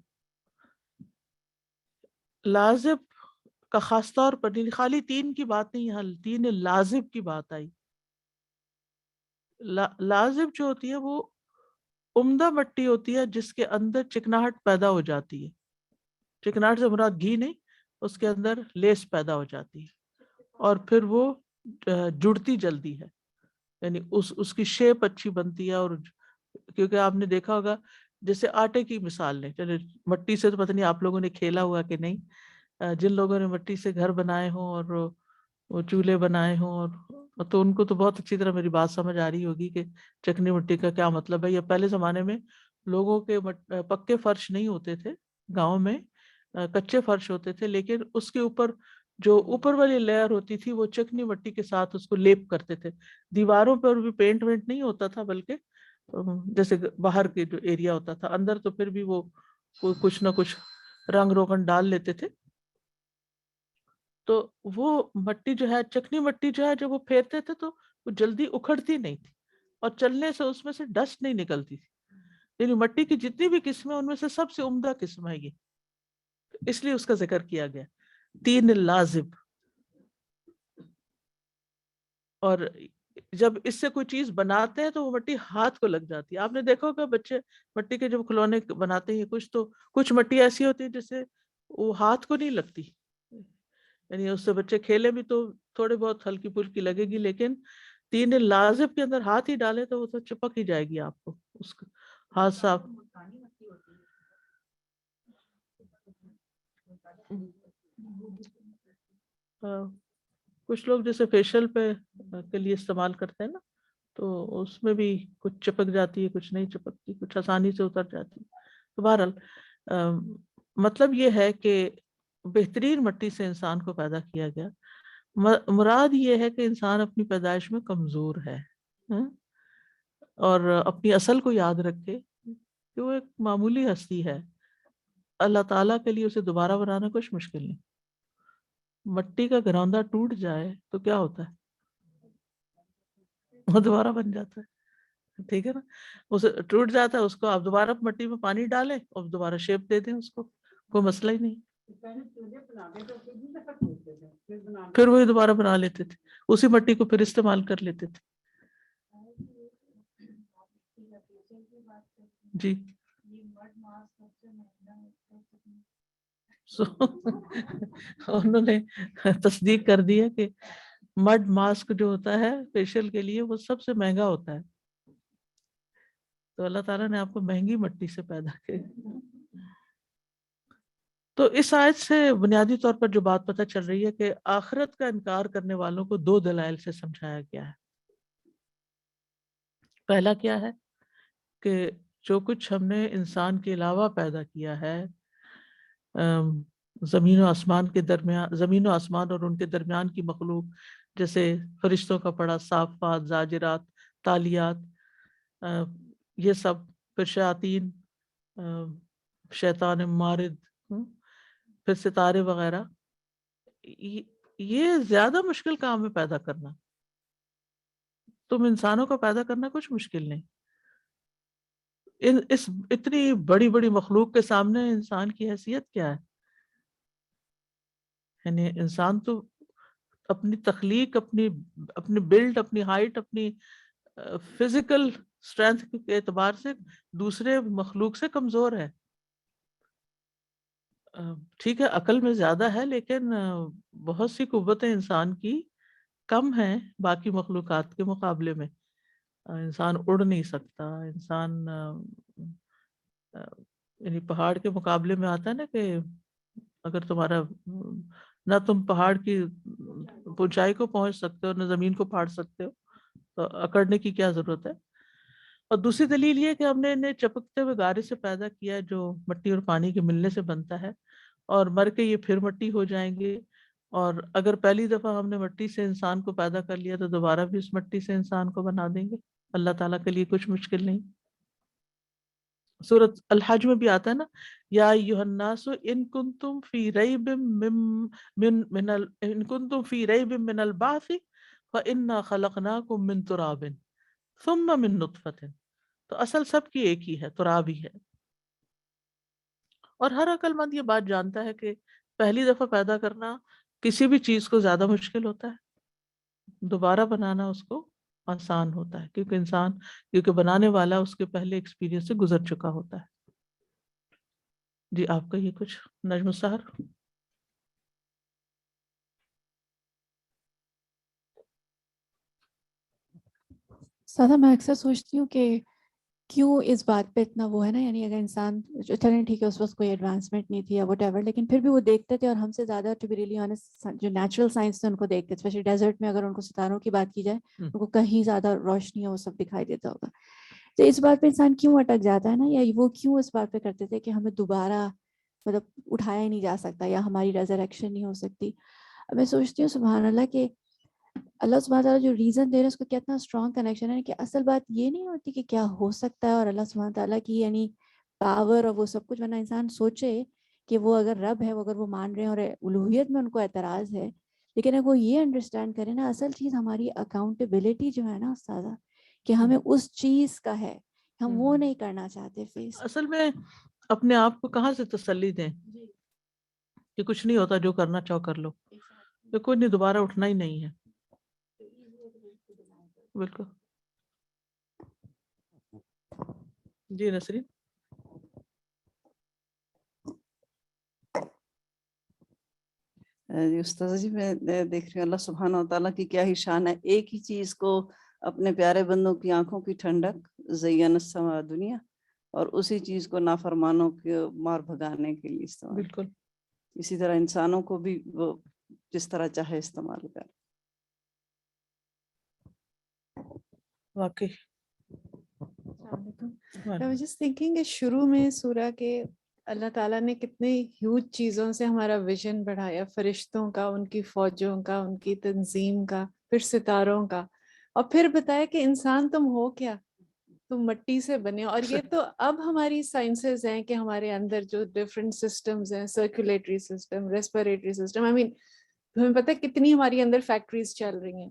لازب کا خاص طور پر خالی تین کی بات نہیں، یہاں تین لازب کی بات آئی. لازب جو ہوتی ہے وہ عمدہ مٹی ہوتی ہے جس کے اندر چکناہٹ پیدا ہو جاتی ہے. چکناہٹ سے مراد گھی نہیں، اس کے اندر لیس پیدا ہو جاتی ہے اور پھر وہ جڑتی جلدی ہے، یعنی اس کی شیپ اچھی بنتی ہے. اور کیونکہ آپ نے دیکھا ہوگا جیسے آٹے کی مثال لیں، چلے مٹی سے تو پتہ نہیں آپ لوگوں نے کھیلا ہوا کہ نہیں، جن لوگوں نے مٹی سے گھر بنائے ہوں اور وہ چولہے بنائے ہوں اور تو ان کو تو بہت اچھی طرح میری بات سمجھ آ رہی ہوگی کہ چکنی مٹی کا کیا مطلب ہے. یا پہلے زمانے میں لوگوں کے پکے فرش نہیں ہوتے تھے، گاؤں میں کچے فرش ہوتے تھے، لیکن اس کے اوپر جو اوپر والی لیئر ہوتی تھی وہ چکنی مٹی کے ساتھ اس کو لیپ کرتے تھے. دیواروں پر بھی پینٹ وینٹ نہیں ہوتا تھا، بلکہ جیسے باہر کے جو ایریا ہوتا تھا، اندر تو پھر بھی وہ کچھ نہ کچھ رنگ روغن ڈال لیتے تھے. تو وہ مٹی جو ہے، چکنی مٹی جو ہے، جب وہ پھیرتے تھے تو وہ جلدی اکھڑتی نہیں تھی اور چلنے سے اس میں سے ڈسٹ نہیں نکلتی تھی. یعنی مٹی کی جتنی بھی قسمیں ان میں سے سب سے عمدہ قسم ہے یہ، اس لیے اس کا ذکر کیا گیا تین لازب. اور جب اس سے کوئی چیز بناتے ہیں تو وہ مٹی ہاتھ کو لگ جاتی ہے. آپ نے دیکھا ہوگا بچے مٹی کے جب کھلونے بناتے ہیں کچھ مٹی ایسی ہوتی ہے جس سے وہ ہاتھ کو نہیں لگتی، یعنی اس سے بچے کھیلے بھی تو تھوڑے بہت ہلکی پھلکی لگے گی، لیکن تین لازب کے اندر ہاتھ ہی ڈالے تو وہ تو چپک ہی جائے گی آپ کو اس کا ہاتھ صاف. کچھ لوگ جیسے فیشیل پہ کے لیے استعمال کرتے ہیں نا، تو اس میں بھی کچھ چپک جاتی ہے، کچھ نہیں چپکتی، کچھ آسانی سے اتر جاتی. تو بہرحال مطلب یہ ہے کہ بہترین مٹی سے انسان کو پیدا کیا گیا. مراد یہ ہے کہ انسان اپنی پیدائش میں کمزور ہے اور اپنی اصل کو یاد رکھے کہ وہ ایک معمولی ہستی ہے. اللہ تعالیٰ کے لیے اسے دوبارہ بنانا کچھ مشکل نہیں. مٹی کا گراندہ ٹوٹ جائے تو کیا ہوتا ہے؟ وہ دوبارہ بن جاتا ہے. ٹھیک ہے نا، اسے ٹوٹ جاتا ہے، اس کو آپ دوبارہ مٹی میں پانی ڈالیں اور دوبارہ شیپ دے دیں اس کو، کوئی مسئلہ ہی نہیں. پھر وہی دوبارہ بنا لیتے تھے، اسی مٹی کو پھر استعمال کر لیتے تھے. جی انہوں نے تصدیق کر دی ہے کہ مڈ ماسک جو ہوتا ہے فیشیل کے لیے وہ سب سے مہنگا ہوتا ہے. تو اللہ تعالیٰ نے آپ کو مہنگی مٹی سے پیدا کیا. تو اس آیت سے بنیادی طور پر جو بات پتہ چل رہی ہے کہ آخرت کا انکار کرنے والوں کو دو دلائل سے سمجھایا گیا ہے. پہلا کیا ہے کہ جو کچھ ہم نے انسان کے علاوہ پیدا کیا ہے، زمین و آسمان کے درمیان، زمین و آسمان اور ان کے درمیان کی مخلوق، جیسے فرشتوں کا پڑا، صافات، زاجرات، تالیات، یہ سب، پھر شیاطین، شیطان مارد، پھر ستارے وغیرہ. یہ زیادہ مشکل کام ہے پیدا کرنا. تم انسانوں کو پیدا کرنا کچھ مشکل نہیں. اس اتنی بڑی بڑی مخلوق کے سامنے انسان کی حیثیت کیا ہے؟ یعنی انسان تو اپنی تخلیق، اپنی بلڈ، اپنی ہائٹ، اپنی فزیکل اسٹرینتھ کے اعتبار سے دوسرے مخلوق سے کمزور ہے. ٹھیک ہے عقل میں زیادہ ہے، لیکن بہت سی قوتیں انسان کی کم ہیں باقی مخلوقات کے مقابلے میں. انسان اڑ نہیں سکتا، انسان یعنی پہاڑ کے مقابلے میں آتا ہے نا کہ اگر تمہارا نہ تم پہاڑ کی اونچائی کو پہنچ سکتے ہو نہ زمین کو پھاڑ سکتے ہو، تو اکڑنے کی کیا ضرورت ہے. اور دوسری دلیل یہ کہ ہم نے انہیں چپکتے ہوئے گارے سے پیدا کیا جو مٹی اور پانی کے ملنے سے بنتا ہے، اور مر کے یہ پھر مٹی ہو جائیں گے. اور اگر پہلی دفعہ ہم نے مٹی سے انسان کو پیدا کر لیا تو دوبارہ بھی اس مٹی سے انسان کو بنا دیں گے. اللہ تعالیٰ کے لیے کچھ مشکل نہیں. سورۃ الحج میں بھی آتا ہے نا، یا ایھا الناس ان کنتم فی ریب من البعث فانا خلقناکم من تراب ثم من نطفة. تو اصل سب کی ایک ہی ہے، تراب ہی ہے. اور ہر عقل مند یہ بات جانتا ہے کہ پہلی دفعہ پیدا کرنا کسی بھی چیز کو زیادہ مشکل ہوتا ہے، دوبارہ بنانا اس کو آسان ہوتا ہے، کیونکہ بنانے والا اس کے پہلے ایکسپیرینس سے گزر چکا ہوتا ہے. جی آپ کا یہ کچھ نجم السحر. سادہ میں اکثر سوچتی ہوں کہ کیوں اس بات پہ اتنا وہ ہے نا، یعنی اگر انسان چلیں ٹھیک ہے اس وقت کوئی ایڈوانسمنٹ نہیں تھی یا وٹ ایور، لیکن پھر بھی وہ دیکھتے تھے، اور ہم سے زیادہ ٹو بی ریئلی آنیسٹ جو نیچرل سائنس تھے ان کو دیکھتے، اسپیشلی ڈیزرٹ میں اگر ان کو ستاروں کی بات کی جائے ان کو کہیں زیادہ روشنی ہے وہ سب دکھائی دیتا ہوگا. تو اس بات پہ انسان کیوں اٹک جاتا ہے نا، یا وہ کیوں اس بات پہ کرتے تھے کہ ہمیں دوبارہ مطلب اٹھایا ہی نہیں جا سکتا یا ہماری ریزریکشن نہیں ہو سکتی. اب میں سوچتی ہوں سبحان اللہ کہ اللہ سبحانہ تعالیٰ جو ریزن دے رہے ہیں اس کو کتنا اسٹرانگ کنیکشن ہے، کہ اصل بات یہ نہیں ہوتی کہ کیا ہو سکتا ہے اور اللہ سبحانہ تعالیٰ کی یعنی پاور اور وہ سب کچھ، ورنہ انسان سوچے کہ وہ اگر رب ہے، وہ اگر وہ مان رہے ہیں اور الوہیت میں ان کو اعتراض ہے، لیکن اگر وہ یہ انڈرسٹینڈ کرے نا اصل چیز ہماری اکاؤنٹیبلٹی جو ہے نا استاذہ، کہ ہمیں اس چیز کا ہے، ہم وہ نہیں کرنا چاہتے فیس. اصل میں اپنے آپ کو کہاں سے تسلی دیں کہ کچھ نہیں ہوتا، جو کرنا چاہو کر لو، کہ کوئی نہیں، دوبارہ اٹھنا ہی نہیں ہے. بالکل. جی نسرین. استاذ جی میں دیکھ رہی ہوں اللہ سبحانہ و تعالیٰ کی کیا ہی شان ہے، ایک ہی چیز کو اپنے پیارے بندوں کی آنکھوں کی ٹھنڈک زین السما دنیا، اور اسی چیز کو نافرمانوں کے مار بھگانے کے لیے استعمال. بالکل. اسی طرح انسانوں کو بھی وہ جس طرح چاہے استعمال کر. واقعی. I was just thinking کہ شروع میں سورہ کے اللہ تعالیٰ نے کتنے ہیوج چیزوں سے ہمارا ویژن بڑھایا، فرشتوں کا، ان کی فوجوں کا، ان کی تنظیم کا، پھر ستاروں کا، اور پھر بتایا کہ انسان تم ہو کیا، تم مٹی سے بنے ہو. اور یہ تو اب ہماری سائنسز ہیں کہ ہمارے اندر جو ڈفرینٹ سسٹمز ہیں، سرکولیٹری سسٹم، ریسپیریٹری سسٹم، ہمیں پتہ ہے کتنی ہماری اندر فیکٹریز چل رہی ہیں،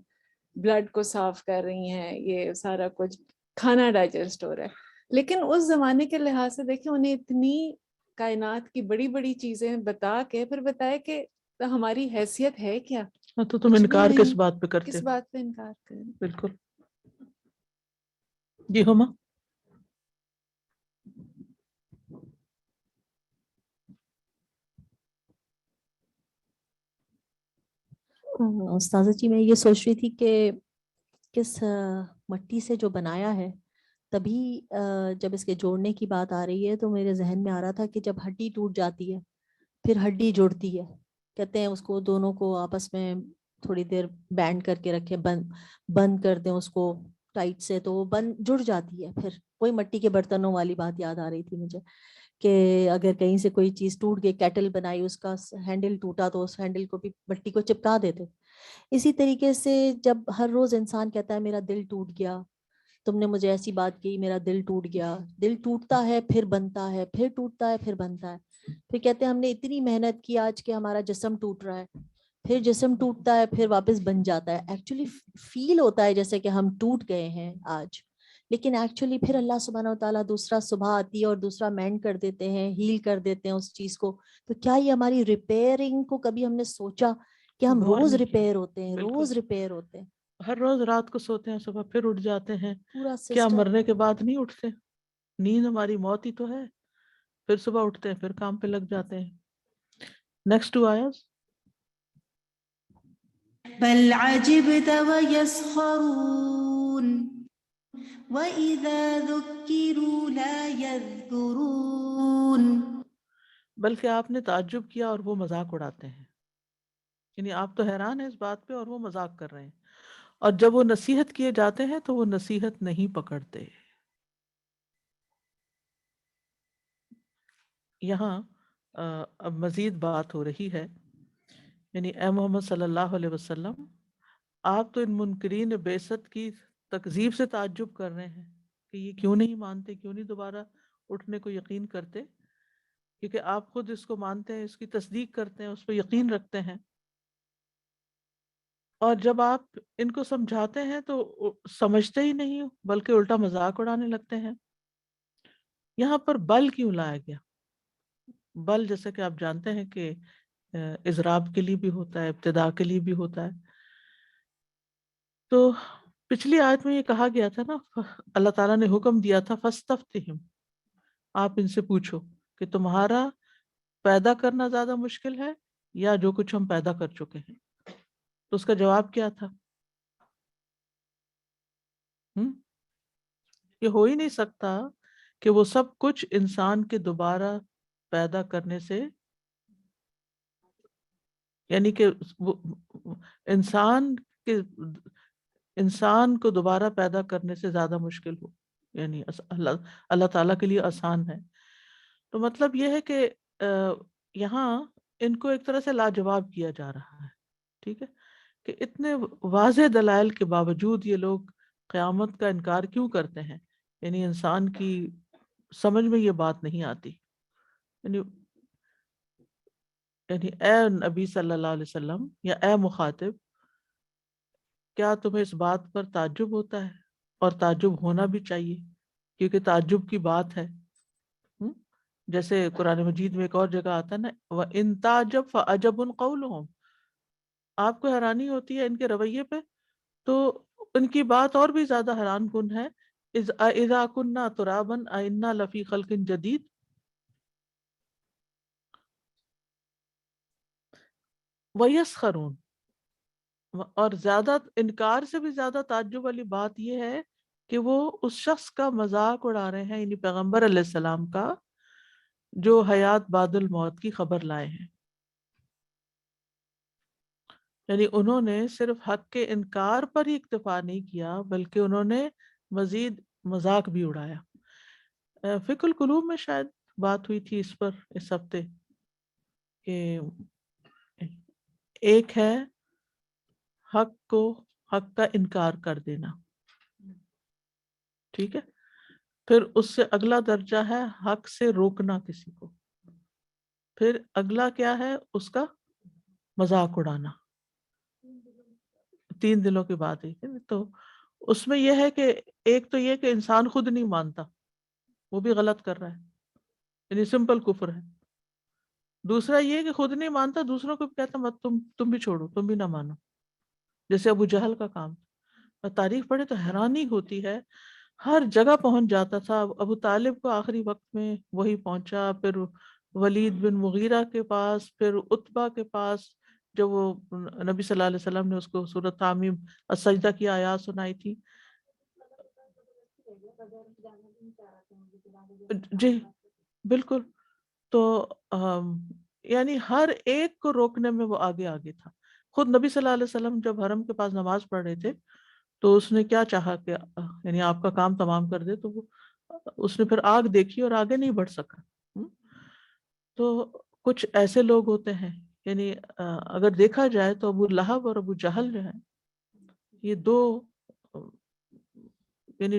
بلڈ کو صاف کر رہی ہیں، یہ سارا کچھ کھانا ڈائجسٹ ہو رہا ہے. لیکن اس زمانے کے لحاظ سے دیکھیں انہیں اتنی کائنات کی بڑی بڑی چیزیں بتا کے پھر بتایا کہ ہماری حیثیت ہے کیا. تو تم انکار کس بات پہ کرتے کس ہو؟ بات پہ انکار کریں. بالکل. جی ہما. استاذہ جی میں یہ سوچ رہی تھی کہ کس مٹی سے جو بنایا ہے، تبھی جب اس کے جوڑنے کی بات آ رہی ہے تو میرے ذہن میں آ رہا تھا کہ جب ہڈی ٹوٹ جاتی ہے پھر ہڈی جڑتی ہے، کہتے ہیں اس کو دونوں کو آپس میں تھوڑی دیر بینڈ کر کے رکھے، بند کر دیں اس کو ٹائٹ سے تو وہ جڑ جاتی ہے. پھر وہی مٹی کے برتنوں والی بات یاد آ رہی تھی مجھے کہ اگر کہیں سے کوئی چیز ٹوٹ گئی، کیٹل بنائی، اس کا ہینڈل ٹوٹا تو اس ہینڈل کو بھی مٹی کو چپکا دیتے. اسی طریقے سے جب ہر روز انسان کہتا ہے میرا دل ٹوٹ گیا، تم نے مجھے ایسی بات کی، میرا دل ٹوٹ گیا. دل ٹوٹتا ہے پھر بنتا ہے، پھر ٹوٹتا ہے پھر بنتا ہے. پھر کہتے ہیں ہم نے اتنی محنت کی آج کہ ہمارا جسم ٹوٹ رہا ہے، پھر جسم ٹوٹتا ہے پھر واپس بن جاتا ہے. ایکچولی فیل ہوتا ہے جیسے کہ ہم ٹوٹ گئے ہیں آج، لیکن ایکچولی پھر اللہ سبحانہ و تعالیٰ دوسرا صبح آتی ہے اور دوسرا مینڈ کر دیتے ہیں، ہیل کر دیتے ہیں اس چیز کو. تو کیا یہ ہماری ریپیئرنگ کو کبھی ہم نے سوچا کہ ہم غور روز نہیں کیا. ریپیئر ہوتے ہیں، بالکل. روز ریپیئر ہوتے ہیں. ہر روز رات کو سوتے ہیں، صبح پھر اٹھ جاتے ہیں. پورا کیا سسٹم. مرنے کے بعد نہیں اٹھتے؟ نیند ہماری موت ہی تو ہے. پھر صبح اٹھتے ہیں، پھر کام پہ لگ جاتے ہیں. نیکسٹ 2 آیات. بل عجبت ويسخرون وإذا ذكروا لا يذكرون. بلکہ آپ نے تعجب کیا اور وہ مذاق اڑاتے ہیں. یعنی آپ تو حیران ہیں اس بات پہ اور وہ مذاق کر رہے ہیں، اور جب وہ نصیحت کیے جاتے ہیں تو وہ نصیحت نہیں پکڑتے. یہاں اب مزید بات ہو رہی ہے. یعنی اے محمد صلی اللہ علیہ وسلم، آپ تو ان منکرین بعثت کی تکذیب سے تعجب کر رہے ہیں کہ یہ کیوں نہیں مانتے، کیوں نہیں دوبارہ اٹھنے کو یقین کرتے، کیونکہ آپ خود اس کو مانتے ہیں، اس کی تصدیق کرتے ہیں، اس پہ یقین رکھتے ہیں. اور جب آپ ان کو سمجھاتے ہیں تو سمجھتے ہی نہیں بلکہ الٹا مذاق اڑانے لگتے ہیں. یہاں پر بل کیوں لایا گیا؟ بل جیسے کہ آپ جانتے ہیں کہ اضراب کے لیے بھی ہوتا ہے، ابتدا کے لیے بھی ہوتا ہے. تو پچھلی آیت میں یہ کہا گیا تھا نا، اللہ تعالیٰ نے حکم دیا تھا فاستفتہم، آپ ان سے پوچھو کہ تمہارا پیدا کرنا زیادہ مشکل ہے یا جو کچھ ہم پیدا کر چکے ہیں. تو اس کا جواب کیا تھا؟ یہ ہو ہی نہیں سکتا کہ وہ سب کچھ انسان کے دوبارہ پیدا کرنے سے، یعنی کہ کے انسان کو دوبارہ پیدا کرنے سے زیادہ مشکل ہو، یعنی اللہ تعالیٰ کے لیے آسان ہے. تو مطلب یہ ہے کہ یہاں ان کو ایک طرح سے لاجواب کیا جا رہا ہے. ٹھیک ہے، کہ اتنے واضح دلائل کے باوجود یہ لوگ قیامت کا انکار کیوں کرتے ہیں. یعنی انسان کی سمجھ میں یہ بات نہیں آتی. یعنی اے نبی صلی اللہ علیہ وسلم یا اے مخاطب، کیا تمہیں اس بات پر تعجب ہوتا ہے؟ اور تعجب ہونا بھی چاہیے، کیونکہ تعجب کی بات ہے. جیسے قرآن مجید میں ایک اور جگہ آتا ہے نا، وَإِن تَعْجَبْ فَعَجَبٌ قَوْلُهُمْ، آپ کو حیرانی ہوتی ہے ان کے رویے پہ، تو ان کی بات اور بھی زیادہ حیران کن ہے. اِذَا كُنَّا تُرَابًا أَإِنَّا لَفِي خَلْقٍ جَدِيدٍ. وَيَسْخَرُونَ، اور زیادہ انکار سے بھی زیادہ تعجب والی بات یہ ہے کہ وہ اس شخص کا مذاق اڑا رہے ہیں، یعنی پیغمبر علیہ السلام کا، جو حیات بعد الموت کی خبر لائے ہیں. یعنی انہوں نے صرف حق کے انکار پر ہی اکتفا نہیں کیا بلکہ انہوں نے مزید مذاق بھی اڑایا. فقہ القلوب میں شاید بات ہوئی تھی اس پر اس ہفتے کہ ایک ہے حق کا انکار کر دینا، ٹھیک ہے، پھر اس سے اگلا درجہ ہے حق سے روکنا کسی کو، پھر اگلا کیا ہے اس کا مذاق اڑانا. 3 دنوں کی بات ہے. تو اس میں یہ ہے کہ ایک تو یہ کہ انسان خود نہیں مانتا، وہ بھی غلط کر رہا ہے، یعنی سمپل کفر ہے. دوسرا یہ کہ خود نہیں مانتا، دوسروں کو بھی کہتا مت تم بھی چھوڑو، تم بھی نہ مانو، جیسے ابو جہل کا کام. اور تاریخ پڑھے تو حیرانی ہوتی ہے، ہر جگہ پہنچ جاتا تھا. ابو طالب کو آخری وقت میں وہی پہنچا، پھر ولید بن مغیرہ کے پاس، پھر عتبہ کے پاس، جب وہ نبی صلی اللہ علیہ وسلم نے اس کو سورۃ حامیم السجدہ کی آیات سنائی تھی. جی بالکل. تو یعنی ہر ایک کو روکنے میں وہ آگے آگے تھا. خود نبی صلی اللہ علیہ وسلم جب حرم کے پاس نماز پڑھ رہے تھے تو اس نے کیا چاہا کہ یعنی آپ کا کام تمام کر دے، تو وہ اس نے پھر آگ دیکھی اور آگے نہیں بڑھ سکا. تو کچھ ایسے لوگ ہوتے ہیں، یعنی اگر دیکھا جائے تو ابو لہب اور ابو جہل جو ہیں، یہ دو یعنی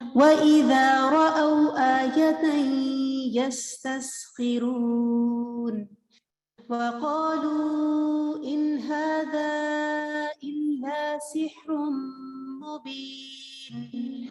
وإذا رأوا آية يستسخرون وقالوا إن هذا إلا سحر مبين.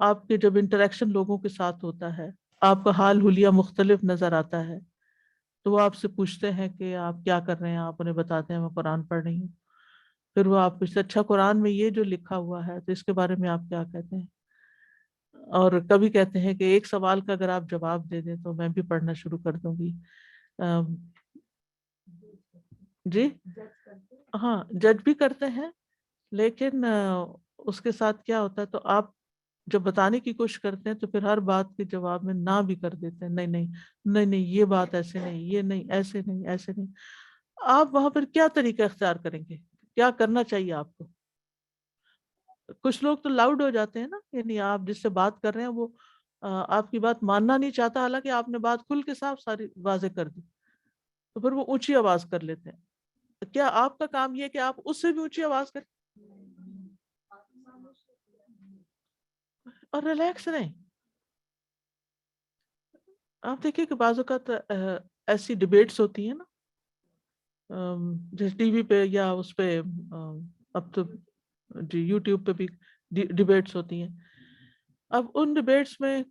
آپ کے جب انٹریکشن لوگوں کے ساتھ ہوتا ہے، آپ کا حال حلیہ مختلف نظر آتا ہے، تو وہ آپ سے پوچھتے ہیں کہ آپ کیا کر رہے ہیں، آپ انہیں بتاتے ہیں میں قرآن پڑھ رہی ہوں. پھر وہ آپ پوچھتے اچھا قرآن میں یہ جو لکھا ہوا ہے تو اس کے بارے میں آپ کیا کہتے ہیں. اور کبھی کہتے ہیں کہ ایک سوال کا اگر آپ جواب دے دیں تو میں بھی پڑھنا شروع کر دوں گی. جی ہاں، جج بھی کرتے ہیں، لیکن اس کے ساتھ کیا ہوتا ہے، تو آپ جب بتانے کی کوشش کرتے ہیں تو پھر ہر بات کے جواب میں نہ بھی کر دیتے ہیں، نہیں نہیں نہیں نہیں یہ بات ایسے نہیں، یہ نہیں ایسے نہیں ایسے نہیں. آپ وہاں پر کیا طریقہ اختیار کریں گے، کیا کرنا چاہیے آپ کو؟ کچھ لوگ تو لاؤڈ ہو جاتے ہیں نا، یعنی آپ جس سے بات کر رہے ہیں وہ آپ کی بات ماننا نہیں چاہتا، حالانکہ آپ نے بات کھل کے صاف ساری واضح کر دی، تو پھر وہ اونچی آواز کر لیتے ہیں. کیا آپ کا کام یہ کہ آپ اس سے بھی اونچی آواز کریں اور ریلیکس رہیں؟ آپ دیکھیے کہ بعض اوقات ایسی ڈبیٹس ہوتی ہیں نا، جیسے ٹی وی پہ یا اس پہ، اب تو جی یوٹیوب پہ بھی ڈبیٹس ہوتی ہیں. اب ان ڈبیٹس میں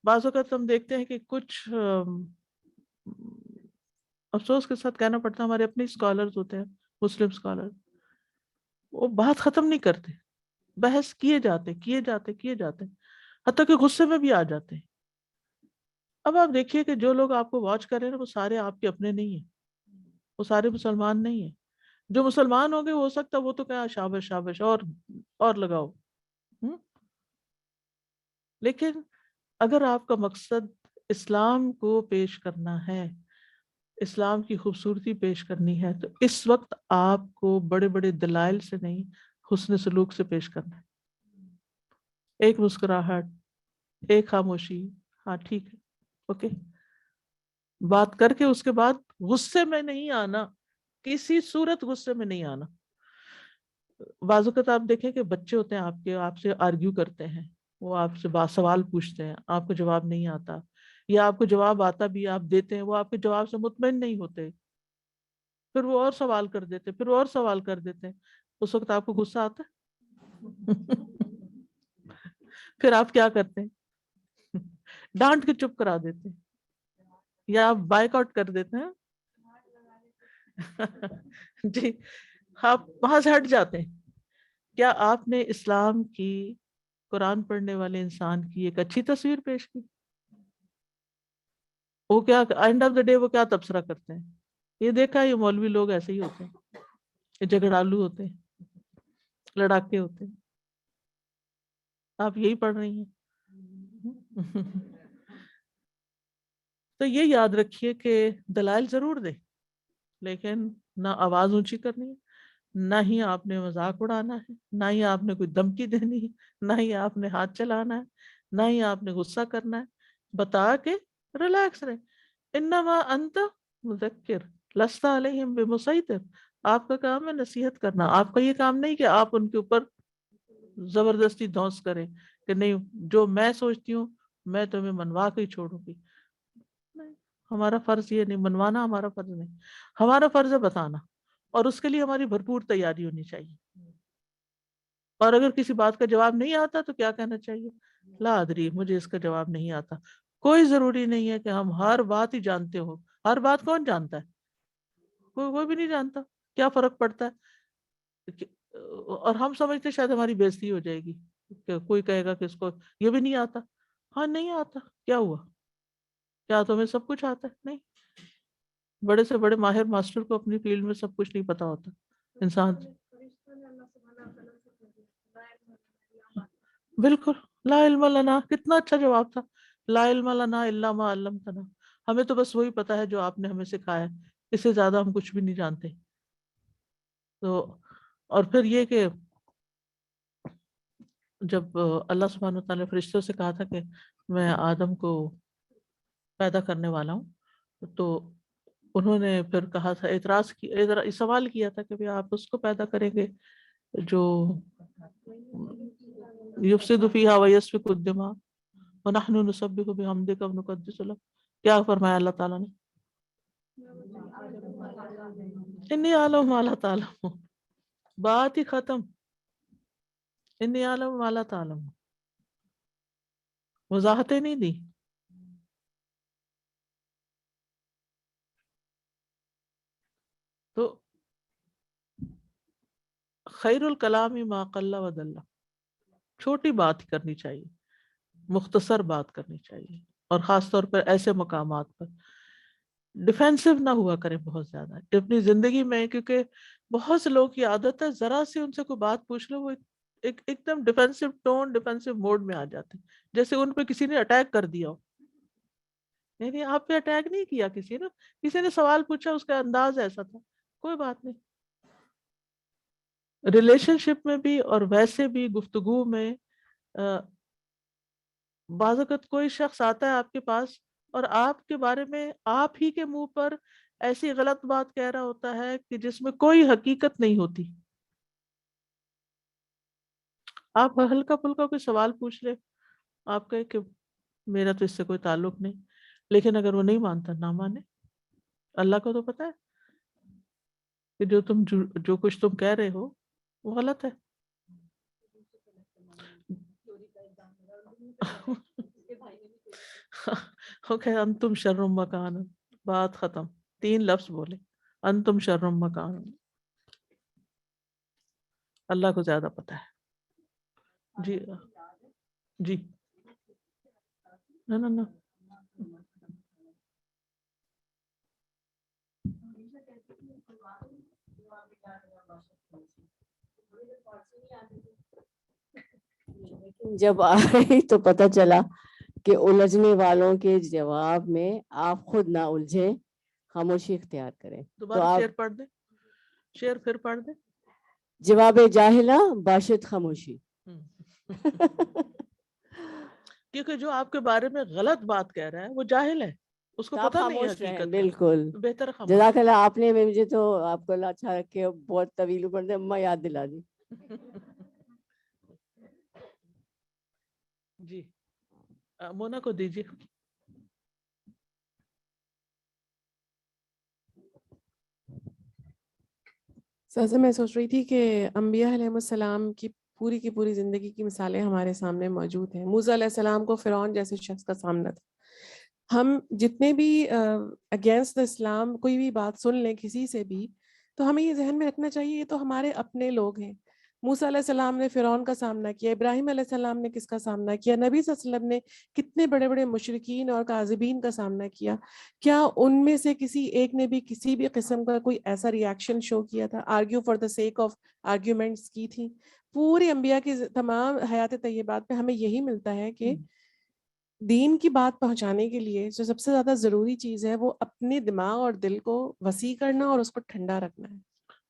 بعض اوقات ہم دیکھتے ہیں کہ کچھ افسوس کے ساتھ کہنا پڑتا ہے، ہمارے اپنے اسکالرز ہوتے ہیں، مسلم اسکالر، وہ بات ختم نہیں کرتے، بحث کیے جاتے حتیٰ کہ غصے میں بھی آ جاتے ہیں. اب آپ دیکھیے کہ جو لوگ آپ کو واچ کر رہے ہیں وہ سارے آپ کے اپنے نہیں ہیں، وہ سارے مسلمان نہیں ہیں. جو مسلمان ہوں گے ہو سکتا ہے وہ تو کہا شابش شابش اور لگاؤ. لیکن اگر آپ کا مقصد اسلام کو پیش کرنا ہے، اسلام کی خوبصورتی پیش کرنی ہے، تو اس وقت آپ کو بڑے بڑے دلائل سے نہیں، حسن سلوک سے پیش کرنا ہے. ایک مسکراہٹ، ایک خاموشی، ہاں ٹھیک ہے اوکے، بات کر کے اس کے بعد غصے میں نہیں آنا، کسی صورت غصے میں نہیں آنا. بعض اوقات آپ دیکھیں کہ بچے ہوتے ہیں آپ کے، آپ سے آرگیو کرتے ہیں، وہ آپ سے سوال پوچھتے ہیں، آپ کو جواب نہیں آتا، یا آپ کو جواب آتا بھی آپ دیتے ہیں، وہ آپ کے جواب سے مطمئن نہیں ہوتے، پھر وہ اور سوال کر دیتے، پھر وہ اور سوال کر دیتے. اس وقت آپ کو غصہ آتا ہے پھر آپ کیا کرتے ہیں؟ ڈانٹ کے چپ کرا دیتے ہیں، یا آپ بائک آؤٹ کر دیتے ہیں جی، آپ وہاں سے ہٹ جاتے ہیں. کیا آپ نے اسلام کی، قرآن پڑھنے والے انسان کی ایک اچھی تصویر پیش کی؟ وہ کیا اینڈ آف دا ڈے وہ کیا تبصرہ کرتے ہیں؟ یہ دیکھا یہ مولوی لوگ ایسے ہی ہوتے ہیں، یہ جھگڑالو ہوتے ہیں، لڑاکے ہوتے ہیں. آپ یہی پڑھ رہی ہیں تو یہ یاد رکھیے کہ دلائل ضرور دیں، لیکن نہ آواز اونچی کرنی ہے، نہ ہی آپ نے مذاق اڑانا ہے، نہ ہی آپ نے کوئی دھمکی دینی ہے، نہ ہی آپ نے ہاتھ چلانا ہے، نہ ہی آپ نے غصہ کرنا ہے. بتا کے ریلیکس رہے. انما انت مذکر لست علیہم بمسیطر، آپ کا کام ہے نصیحت کرنا، آپ کا یہ کام نہیں کہ آپ ان کے اوپر زبردستی دھونس کریں کہ نہیں جو میں سوچتی ہوں میں تمہیں منوا کے ہی چھوڑوں گی. نہیں، ہمارا فرض یہ نہیں، منوانا ہمارا فرض نہیں، ہمارا فرض ہے بتانا، اور اس کے لیے ہماری بھرپور تیاری ہونی چاہیے. اور اگر کسی بات کا جواب نہیں آتا تو کیا کہنا چاہیے؟ لا ادری، مجھے اس کا جواب نہیں آتا. کوئی ضروری نہیں ہے کہ ہم ہر بات ہی جانتے ہو، ہر بات کون جانتا ہے؟ کوئی بھی نہیں جانتا. کیا فرق پڑتا ہے؟ اور ہم سمجھتے شاید ہماری بےزتی ہو جائے گی کہ کوئی کہے گا کہ اس کو یہ بھی نہیں آتا. ہاں نہیں آتا، کیا ہوا؟ کیا تمہیں سب کچھ آتا ہے؟ نہیں. بڑے سے بڑے ماہر ماسٹر کو اپنی فیلڈ میں سب کچھ نہیں پتا ہوتا. انسان بالکل، لا علم لنا، کتنا اچھا جواب تھا، لا علم لنا الا ما علمتنا، ہمیں تو بس وہی پتا ہے جو آپ نے ہمیں سکھایا ہے، اس سے زیادہ ہم کچھ بھی نہیں جانتے. تو اور پھر یہ کہ جب اللہ سبحانہ وتعالی نے فرشتوں سے کہا تھا کہ میں آدم کو پیدا کرنے والا ہوں، تو انہوں نے پھر کہا تھا، سوال کیا تھا کہ آپ اس کو پیدا کریں گے جو یفسد فیہا ویسفک الدماء ونحن نسبح بحمدک ونقدس لک. کیا فرمایا اللہ تعالیٰ نے؟ انی اعلم ما لا تعلمون. بات ہی ختم. انی اعلم ما لا تعلمون. وضاحتیں نہیں دی. تو خیر الکلام ما قل و دل، چھوٹی بات کرنی چاہیے، مختصر بات کرنی چاہیے، اور خاص طور پر ایسے مقامات پر ڈیفینسو نہ ہوا کریں بہت زیادہ اپنی زندگی میں، کیونکہ بہت سے لوگوں کی عادت ہے ذرا سے ان سے کوئی بات پوچھ لو وہ ایک دم ڈیفینسو ٹون، ڈیفینسو موڈ میں آ جاتے ہیں، جیسے ان پہ کسی نے اٹیک کر دیا ہو. نہیں آپ پہ اٹیک نہیں کیا کسی نے، کسی نے سوال پوچھا، اس کا انداز ایسا تھا، کوئی بات نہیں. ریلیشن شپ میں بھی اور ویسے بھی گفتگو میں بعض اوقات کوئی شخص آتا ہے آپ کے پاس اور آپ کے بارے میں آپ ہی کے منہ پر ایسی غلط بات کہہ رہا ہوتا ہے کہ جس میں کوئی حقیقت نہیں ہوتی. آپ ہلکا پھلکا کوئی سوال پوچھ لے، آپ کہے کہ میرا تو اس سے کوئی تعلق نہیں، لیکن اگر وہ نہیں مانتا نہ مانے، اللہ کو تو پتا ہے کہ جو کچھ تم کہہ رہے ہو وہ غلط ہے. انتم شر مکان، بات ختم، 3 لفظ بولے، انتم شر مکان. اللہ کو زیادہ پتا ہے. جی جی نہ جب آئی تو پتہ چلا کہ الجھنے والوں کے جواب میں آپ خود نہ الجھیں، خاموشی اختیار کریں. تو دوبارہ آپ شعر پڑھ دیں، شعر پھر پڑھ دیں. جواب جاہلہ باشد خاموشی. کیونکہ جو آپ کے بارے میں غلط بات کہہ رہا ہے وہ جاہل ہے، اس کو تو آپ پتہ نہیں ہے خاموش رہیں. حقیقت کا. بالکل بہتر خاموش. جزاک اللہ. آپ نے مجھے تو آپ کو اللہ اچھا رکھے، بہت طویل اوپر سے اما یاد دلا دی. جی مونا کو دیجیے. سر میں سوچ رہی تھی کہ انبیاء علیہ السلام کی پوری زندگی کی مثالیں ہمارے سامنے موجود ہیں. موسیٰ علیہ السلام کو فرعون جیسے شخص کا سامنا تھا. ہم جتنے بھی اگینسٹ اسلام کوئی بھی بات سن لیں کسی سے بھی، تو ہمیں یہ ذہن میں رکھنا چاہیے یہ تو ہمارے اپنے لوگ ہیں. موسیٰ علیہ السلام نے فرعون کا سامنا کیا، ابراہیم علیہ السلام نے کس کا سامنا کیا، نبی صلی اللہ علیہ وسلم نے کتنے بڑے بڑے مشرکین اور کاذبین کا سامنا کیا. کیا ان میں سے کسی ایک نے بھی کسی بھی قسم کا کوئی ایسا ریاکشن شو کیا تھا، argue for the sake of arguments کی تھی؟ پوری انبیاء کی تمام حیات طیبات میں ہمیں یہی ملتا ہے کہ دین کی بات پہنچانے کے لیے جو سب سے زیادہ ضروری چیز ہے وہ اپنے دماغ اور دل کو وسیع کرنا اور اس کو ٹھنڈا رکھنا ہے،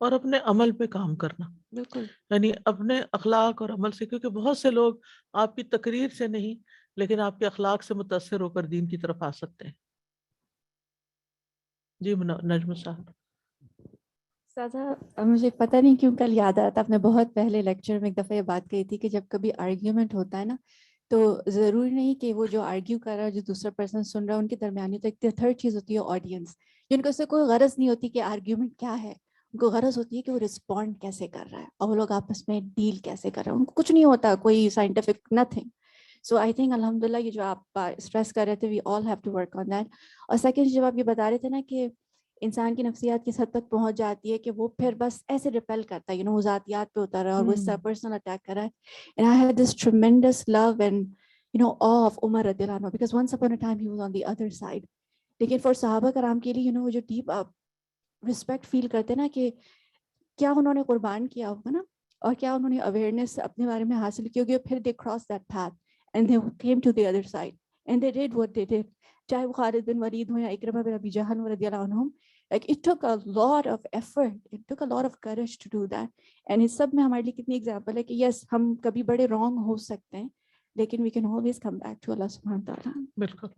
اور اپنے عمل پہ کام کرنا. بالکل. یعنی اپنے اخلاق اور عمل سے، کیونکہ بہت سے لوگ آپ کی تقریر سے نہیں لیکن آپ کے اخلاق سے متاثر ہو کر دین کی طرف آ سکتے ہیں. جی نجم صاحب. سادہ مجھے پتہ نہیں کیوں کل یاد آتا، آپ نے بہت پہلے لیکچر میں ایک دفعہ یہ بات کہی تھی کہ جب کبھی آرگیومنٹ ہوتا ہے نا تو ضروری نہیں کہ وہ جو آرگیو کر رہا ہے جو دوسرا پرسن سن رہا ہے ان کے درمیانی، تو ایک تھرڈ چیز ہوتی ہے آڈینس، جن کو اس سے کوئی غرض نہیں ہوتی کہ آرگیومنٹ کیا ہے، ان کو غرض ہوتی ہے کہ وہ رسپونڈ کیسے کر رہا ہے اور وہ لوگ آپس میں ڈیل کیسے کر رہے ہیں. ان کو کچھ نہیں ہوتا، کوئی scientific nothing. So I think الحمدللہ یہ جو آپ اسٹریس کر رہے تھے we all have to work on that. اور سیکنڈ جب آپ یہ بتا رہے تھے نا کہ انسان کی نفسیات کس حد تک پہنچ جاتی ہے کہ وہ پھر بس ایسے ریپیل کرتا ہے، وہ ذاتیات پہ اتر رہا ہے اور وہ اس طرح پرسنل اٹیک کر رہا ہے. And I had this tremendous love and awe of Umar رضی اللہ عنہ because once upon a time he was on the other side. لیکن for صحابہ کرام کے لیے وہ جو ڈیپ رسپیکٹ فیل کرتے نا کہ کیا انہوں نے قربان کیا ہوگا نا، اور کیا انہوں نے اویئرنیس اپنے بارے میں حاصل کی ہوگی، پھر they crossed that path and they came to the other side and they did what they did. چاہے وہ خالد بن ولید ہوں یا اکرمہ بن ابی جہل رضی اللہ عنہم، like it took a lot of effort, it took a lot of courage to do that. and اس سب میں ہمارے لیے کتنی ایگزامپل ہے کہ یس ہم کبھی بڑے رانگ ہو سکتے ہیں لیکن we can always come back to Allah سبحانہ تعالیٰ. بالکل.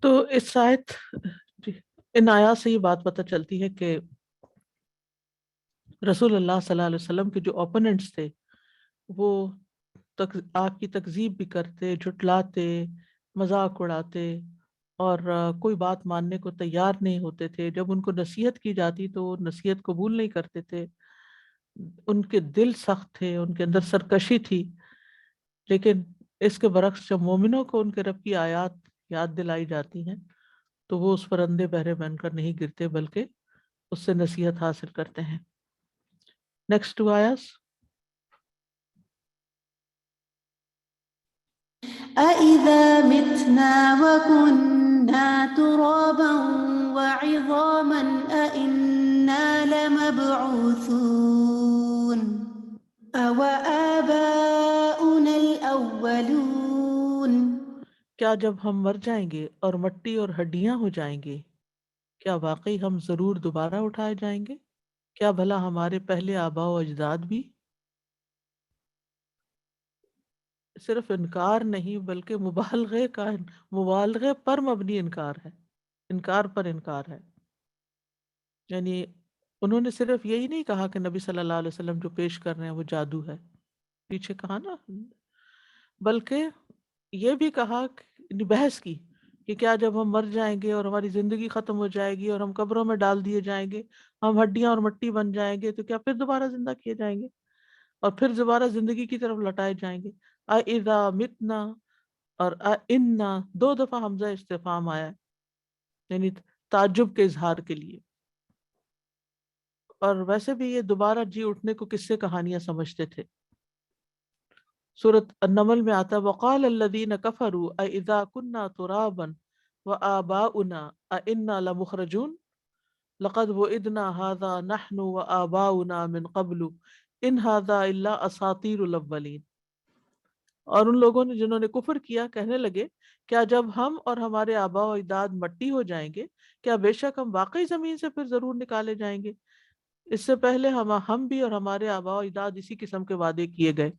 تو اس آیت ان آیات سے یہ بات پتہ چلتی ہے کہ رسول اللہ صلی اللہ علیہ وسلم کے جو اوپوننٹس تھے وہ آپ کی تکذیب بھی کرتے، جھٹلاتے، مذاق اڑاتے اور کوئی بات ماننے کو تیار نہیں ہوتے تھے. جب ان کو نصیحت کی جاتی تو وہ نصیحت قبول نہیں کرتے تھے. ان کے دل سخت تھے، ان کے اندر سرکشی تھی. لیکن اس کے برعکس جب مومنوں کو ان کے رب کی آیات یاد دلائی جاتی ہیں تو وہ اس پر اندھے بہرے بن کر نہیں گرتے بلکہ اس سے نصیحت حاصل کرتے ہیں. نیکسٹ 2 آیاز. أَإِذَا مِتْنَا وَكُنَّا تُرَابًا وَعِظَامًا أَإِنَّا لَمَبْعُوثُونَ أَوَآبَاؤُنَا الْأَوَّلُونَ. کیا جب ہم مر جائیں گے اور مٹی اور ہڈیاں ہو جائیں گے کیا واقعی ہم ضرور دوبارہ اٹھائے جائیں گے؟ کیا بھلا ہمارے پہلے آباء و اجداد بھی؟ صرف انکار نہیں بلکہ مبالغے پر مبنی انکار ہے. انکار پر انکار ہے. یعنی انہوں نے صرف یہی نہیں کہا کہ نبی صلی اللہ علیہ وسلم جو پیش کر رہے ہیں وہ جادو ہے، پیچھے کہا نا، بلکہ یہ بھی کہا بحث کی کہ کیا جب ہم مر جائیں گے اور ہماری زندگی ختم ہو جائے گی اور ہم قبروں میں ڈال دیے جائیں گے، ہم ہڈیاں اور مٹی بن جائیں گے تو کیا پھر دوبارہ زندہ کیے جائیں گے اور پھر دوبارہ زندگی کی طرف لوٹائے جائیں گے؟ اذا متنا اور انا 2 دفعہ حمزہ استفہام آیا ہے، یعنی تعجب کے اظہار کے لیے. اور ویسے بھی یہ دوبارہ جی اٹھنے کو کس سے کہانیاں سمجھتے تھے. سورۃ النمل میں آتا ہے وقال الذین کفروا اذا كنا ترابا وآباؤنا أئنا لمخرجون لقد وعدنا هذا نحن وآباؤنا من قبل ان هذا الا اساطیر الاولین. اور ان لوگوں نے جنہوں نے کفر کیا کہنے لگے کیا جب ہم اور ہمارے آباء و اجداد مٹی ہو جائیں گے کیا بے شک ہم واقعی زمین سے پھر ضرور نکالے جائیں گے؟ اس سے پہلے ہم بھی اور ہمارے آباء و اجداد اسی قسم کے وعدے کیے گئے.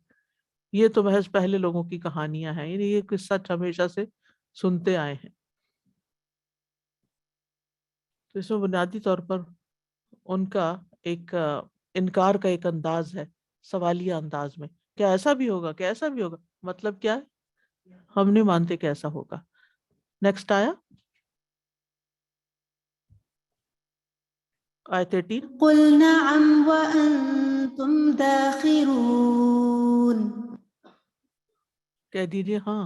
یہ تو محض پہلے لوگوں کی کہانیاں ہیں، یعنی یہ قصہ ہمیشہ سے سنتے آئے ہیں. تو اس میں بنیادی طور پر ان کا ایک انکار کا ایک انداز ہے، سوالیہ انداز میں. کیا ایسا بھی ہوگا؟ کیا ایسا بھی ہوگا؟ مطلب کیا ہے؟ ہم نہیں مانتے کہ ایسا ہوگا. نیکسٹ آیا آیت 18. قُلْ نَعَمْ وَأَنْتُمْ دَاخِرُونَ. کہہ دیجئے ہاں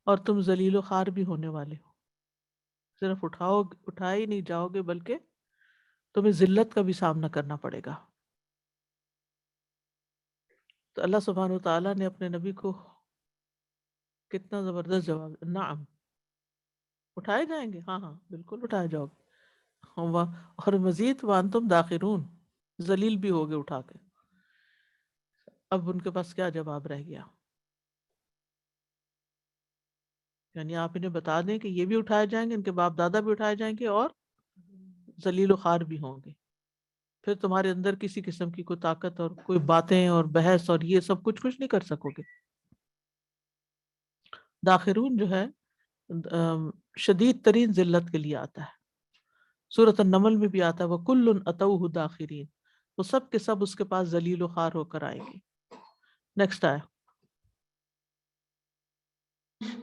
اور تم ذلیل و خوار بھی ہونے والے ہو. صرف اٹھائے ہی نہیں جاؤ گے بلکہ تمہیں ذلت کا بھی سامنا کرنا پڑے گا. تو اللہ سبحانہ و تعالیٰ نے اپنے نبی کو کتنا زبردست جواب، نعم اٹھائے جائیں گے، ہاں ہاں بالکل اٹھائے جاؤ گے، اور مزید وانتم داخرون ذلیل بھی ہوگے اٹھا کے. اب ان کے پاس کیا جواب رہ گیا؟ یعنی آپ انہیں بتا دیں کہ یہ بھی اٹھائے جائیں گے، ان کے باپ دادا بھی اٹھائے جائیں گے اور ذلیل و خوار بھی ہوں گے. پھر تمہارے اندر کسی قسم کی کوئی طاقت اور کوئی باتیں اور بحث اور یہ سب کچھ نہیں کر سکو گے. داخرون جو ہے شدید ترین ذلت کے لیے آتا ہے. سورۃ النمل میں بھی آتا ہے وَكُلٌّ أَتَوْهُ دَاخِرِينَ، وہ سب کے سب اس کے پاس ذلیل و خوار ہو کر آئیں گے. نیکسٹ آیا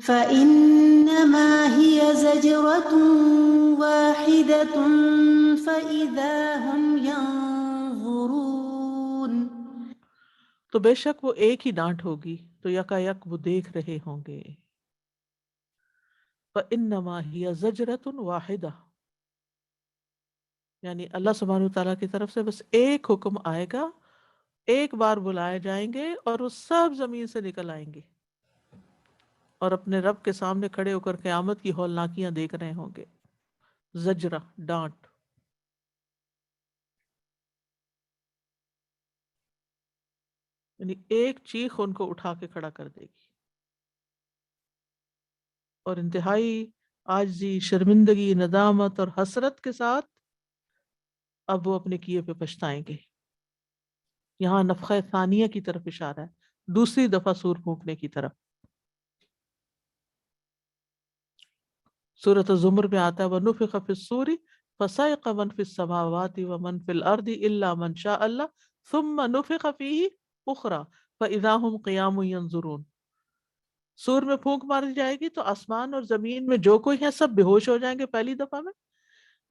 فَإِنَّمَا هِيَ زَجْرَةٌ وَاحِدَةٌ فَإِذَا هُمْ يَنظُرُونَ. تو بے شک وہ ایک ہی ڈانٹ ہوگی تو یکا یک وہ دیکھ رہے ہوں گے. فَإِنَّمَا هِيَ زَجْرَةٌ وَاحِدَةٌ، یعنی اللہ سبحانہ وتعالیٰ کی طرف سے بس ایک حکم آئے گا، ایک بار بلائے جائیں گے اور وہ سب زمین سے نکل آئیں گے اور اپنے رب کے سامنے کھڑے ہو کر قیامت کی ہولناکیاں دیکھ رہے ہوں گے. زجرہ ڈانٹ. یعنی ایک چیخ ان کو اٹھا کے کھڑا کر دے گی اور انتہائی عاجزی، شرمندگی، ندامت اور حسرت کے ساتھ اب وہ اپنے کیے پہ پچھتائیں گے. یہاں نفخہ ثانیہ کی طرف اشارہ ہے، دوسری دفعہ سور پھونکنے کی طرف. سورۃ الزمر میں آتا ہے وَنُفِخَ فِي الصُّورِ فَصَعِقَ مَن فِي السَّمَاوَاتِ وَمَن فِي الْأَرْضِ إِلَّا مَن شَاءَ اللَّهُ ثُمَّ نُفِخَ فِيهِ أُخْرَى فَإِذَا هُمْ قِيَامٌ يَنظُرُونَ. سور میں پھونک ماری جائے گی تو آسمان اور زمین میں جو کوئی ہے سب بے ہوش ہو جائیں گے پہلی دفعہ میں،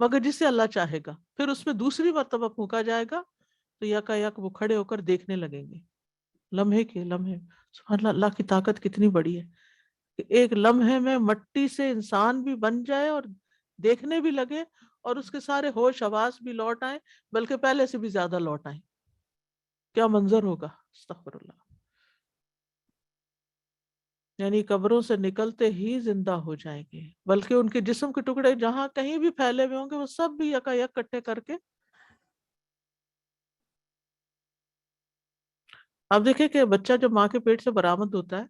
مگر جسے اللہ چاہے گا. پھر اس میں دوسری مرتبہ پھونکا جائے گا تو یکا یک وہ کھڑے ہو کر دیکھنے لگیں گے. لمحے کے لمحے. سبحان اللہ, اللہ کی طاقت کتنی بڑی ہے کہ ایک لمحے میں مٹی سے انسان بھی بن جائے اور دیکھنے بھی لگے اور اس کے سارے ہوش حواس بھی لوٹ آئے, بلکہ پہلے سے بھی زیادہ لوٹ آئے. کیا منظر ہوگا, استغفر اللہ. یعنی قبروں سے نکلتے ہی زندہ ہو جائیں گے, بلکہ ان کے جسم کے ٹکڑے جہاں کہیں بھی پھیلے ہوئے ہوں گے وہ سب بھی یکا یک کٹھے کر کے. آپ دیکھیں کہ بچہ جب ماں کے پیٹ سے برآمد ہوتا ہے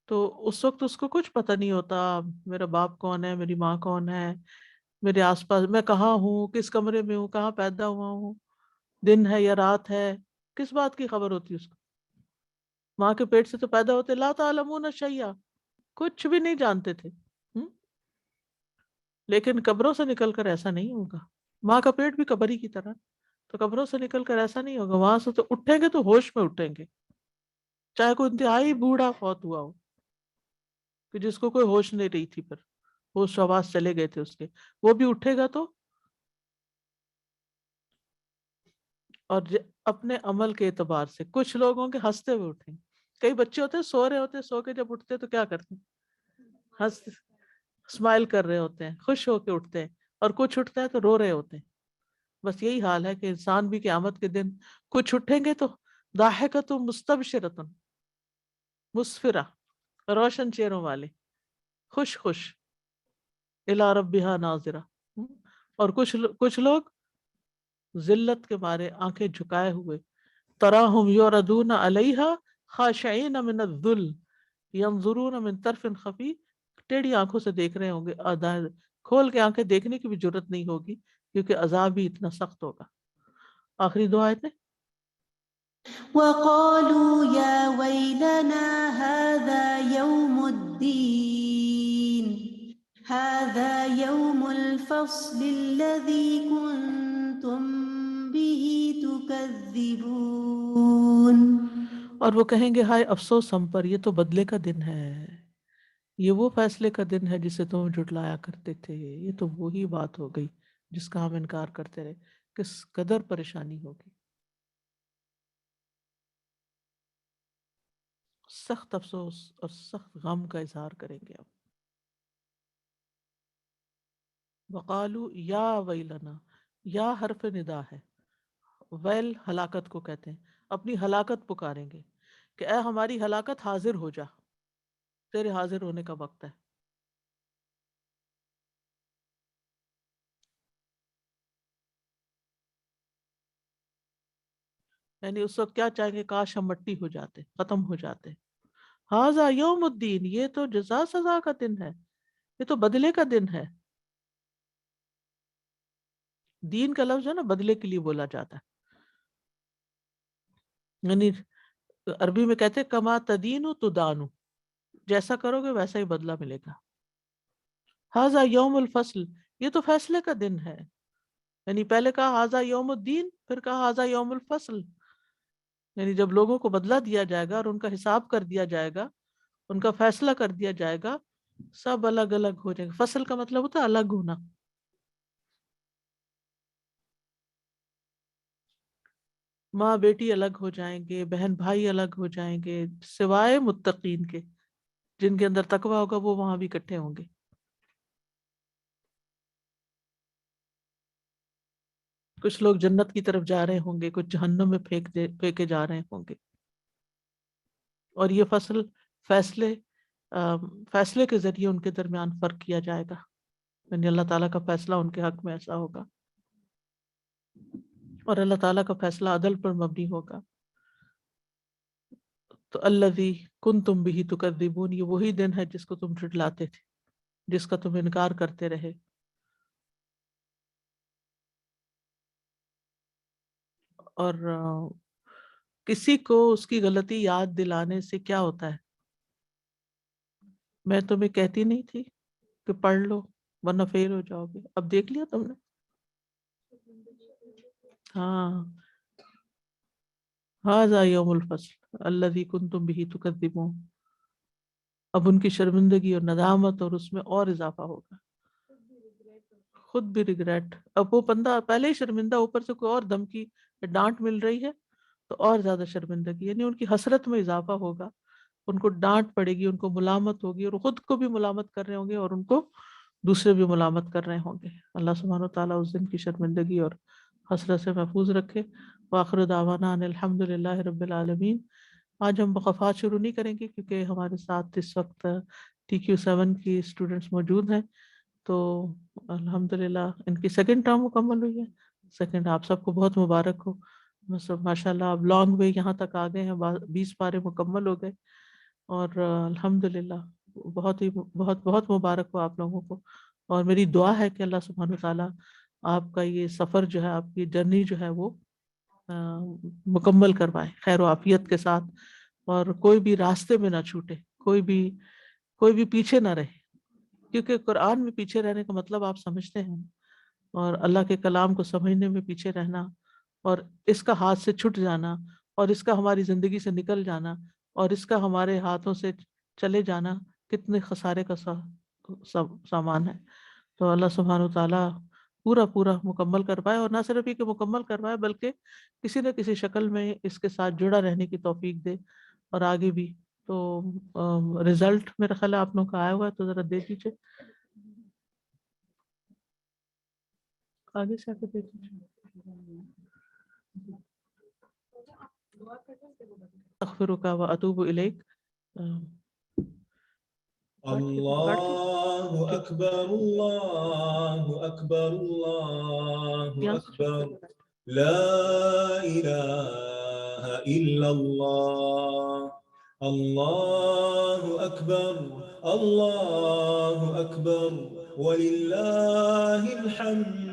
تو اس وقت اس کو کچھ پتہ نہیں ہوتا میرا باپ کون ہے, میری ماں کون ہے, میرے آس پاس میں کہاں ہوں, کس کمرے میں ہوں, کہاں پیدا ہوا ہوں, دن ہے یا رات ہے, کس بات کی خبر ہوتی ہے اس کو. ماں کے پیٹ سے تو پیدا ہوتے لا تعلمون شیئا, کچھ بھی نہیں جانتے تھے. لیکن قبروں سے نکل کر ایسا نہیں ہوگا. ماں کا پیٹ بھی قبر ہی کی طرح, تو قبروں سے نکل کر ایسا نہیں ہوگا. وہاں سے تو اٹھیں گے تو ہوش میں اٹھیں گے, چاہے کوئی انتہائی بوڑھا فوت ہوا ہو کہ جس کو کوئی ہوش نہیں رہی تھی, پھر ہوش حواس چلے گئے تھے اس کے, وہ بھی اٹھے گا تو اور اپنے عمل کے اعتبار سے. کچھ لوگوں کے ہنستے ہوئے اٹھیں گے. کئی بچے ہوتے ہیں سو رہے ہوتے ہیں, سو کے جب اٹھتے تو کیا کرتے ہیں, ہنس اسمائل کر رہے ہوتے ہیں, خوش ہو کے اٹھتے ہیں, اور کچھ اٹھتا ہے تو رو رہے ہوتے ہیں. بس یہی حال ہے کہ انسان بھی قیامت کے دن کچھ اٹھیں گے تو ضاحکۃ مستبشرۃ, مسفرہ, روشن چہروں والے, خوش خوش, الی ربہا ناظرہ. اور کچھ لوگ ذلت کے مارے آنکھیں جھکائے ہوئے, تراہم یعرضون علیہا خاشعین من الذل ینظرون من طرف خفی, ٹیڑھی آنکھوں سے دیکھ رہے ہوں گے, کھول کے آنکھیں دیکھنے کی بھی جرت نہیں ہوگی کیونکہ عذاب بھی اتنا سخت ہوگا. آخری دو آیتیں. وقالوا يا ويلنا هذا يوم الدين هذا يوم الفصل الذي كنتم به تكذبون. اور وہ کہیں گے ہائے افسوس ہم پر, یہ تو بدلے کا دن ہے, یہ وہ فیصلے کا دن ہے جسے تم جھٹلایا کرتے تھے. یہ تو وہی بات ہو گئی جس کا ہم انکار کرتے رہے. کس قدر پریشانی ہوگی, سخت افسوس اور سخت غم کا اظہار کریں گے. اب وقالو یا ویلنا, یا حرف ندا ہے, ویل ہلاکت کو کہتے ہیں. اپنی ہلاکت پکاریں گے کہ اے ہماری ہلاکت حاضر ہو جا, تیرے حاضر ہونے کا وقت ہے. یعنی اس وقت کیا چاہیں گے, کاش ہم مٹی ہو جاتے, ختم ہو جاتے. ھذا یوم الدین, یہ تو جزا سزا کا دن ہے, یہ تو بدلے کا دن ہے. دین کا لفظ ہے نا بدلے کے لیے بولا جاتا ہے, یعنی عربی میں کہتے ہیں کما تدینو تدانو, جیسا کرو گے ویسا ہی بدلہ ملے گا. ھذا یوم الفصل, یہ تو فیصلے کا دن ہے. یعنی پہلے کہا ھذا یوم الدین, پھر کہا ھذا یوم الفصل. یعنی جب لوگوں کو بدلہ دیا جائے گا اور ان کا حساب کر دیا جائے گا, ان کا فیصلہ کر دیا جائے گا, سب الگ الگ ہو جائیں گے. فصل کا مطلب ہوتا ہے الگ ہونا. ماں بیٹی الگ ہو جائیں گے, بہن بھائی الگ ہو جائیں گے, سوائے متقین کے, جن کے اندر تقوی ہوگا وہ وہاں بھی اکٹھے ہوں گے. کچھ لوگ جنت کی طرف جا رہے ہوں گے, کچھ جہنم میں پھینکے جا رہے ہوں گے. اور یہ فیصلے کے ذریعے ان کے درمیان فرق کیا جائے گا. یعنی اللہ تعالیٰ کا فیصلہ ان کے حق میں ایسا ہوگا, اور اللہ تعالیٰ کا فیصلہ عدل پر مبنی ہوگا. تو الذی کنتم بہ تکذبون, یہ وہی دن ہے جس کو تم جھٹلاتے تھے, جس کا تم انکار کرتے رہے. اور کسی کو اس کی غلطی یاد دلانے سے کیا ہوتا ہے؟ میں تمہیں کہتی نہیں تھی کہ پڑھ لو ورنہ فیل ہو جاؤ گے, اب دیکھ لیا تم نے. ہاں, ھذا یوم الفصل الذی کنتم بہ تکذبون. اب ان کی شرمندگی اور ندامت اور اس میں اور اضافہ ہوگا, خود بھی ریگریٹ. اب وہ بندہ پہلے ہی شرمندہ, اوپر سے کوئی اور دھمکی ڈانٹ مل رہی ہے, تو اور زیادہ شرمندگی، یعنی ان کی حسرت میں اضافہ ہوگا، ان کو ڈانٹ پڑے گی، ان کو ملامت ہوگی، اور خود کو بھی ملامت کر رہے ہوں گے اور ان کو دوسرے بھی ملامت کر رہے ہوں گے۔ اللہ سبحانہ و تعالیٰ اس دن کی شرمندگی اور حسرت سے محفوظ رکھے۔ وآخر دعوانا ان الحمد للہ رب العالمین۔ آج ہم وقفات شروع نہیں کریں گے کیونکہ ہمارے ساتھ اس وقت TQ7 کی اسٹوڈنٹس موجود ہیں، تو الحمدللہ ان کی سیکنڈ ٹرم مکمل ہوئی ہے۔ سیکنڈ آپ سب کو بہت مبارک ہو، ماشاء اللہ آپ لانگ وے یہاں تک آ گئے ہیں، 20 پارے مکمل ہو گئے، اور الحمدللہ بہت ہی بہت بہت مبارک ہو آپ لوگوں کو۔ اور میری دعا ہے کہ اللہ سبحانہ وتعالیٰ آپ کا یہ سفر جو ہے، آپ کی جرنی جو ہے وہ مکمل کروائے خیر و عافیت کے ساتھ، اور کوئی بھی راستے میں نہ چھوٹے، کوئی بھی پیچھے نہ رہے، کیونکہ قرآن میں پیچھے رہنے کا مطلب آپ سمجھتے ہیں، اور اللہ کے کلام کو سمجھنے میں پیچھے رہنا، اور اس کا ہاتھ سے چھٹ جانا، اور اس کا ہماری زندگی سے نکل جانا، اور اس کا ہمارے ہاتھوں سے چلے جانا کتنے خسارے کا سامان ہے۔ تو اللہ سبحانہ و تعالیٰ پورا مکمل کروائے، اور نہ صرف یہ کہ مکمل کروائے بلکہ کسی نہ کسی شکل میں اس کے ساتھ جڑا رہنے کی توفیق دے، اور آگے بھی۔ تو رزلٹ میرا خیال ہے آپ لوگوں کا آیا ہوا ہے، تو ذرا دیکھ لیجیے، آگے سے آگے دیکھ لیجیے۔ استغفرک و اتوب الیک۔ اللہ اکبر اللہ اکبر اللہ اکبر، لا الہ الا اللہ، اللہ اکبر اللہ اکبر وللہ الحمد۔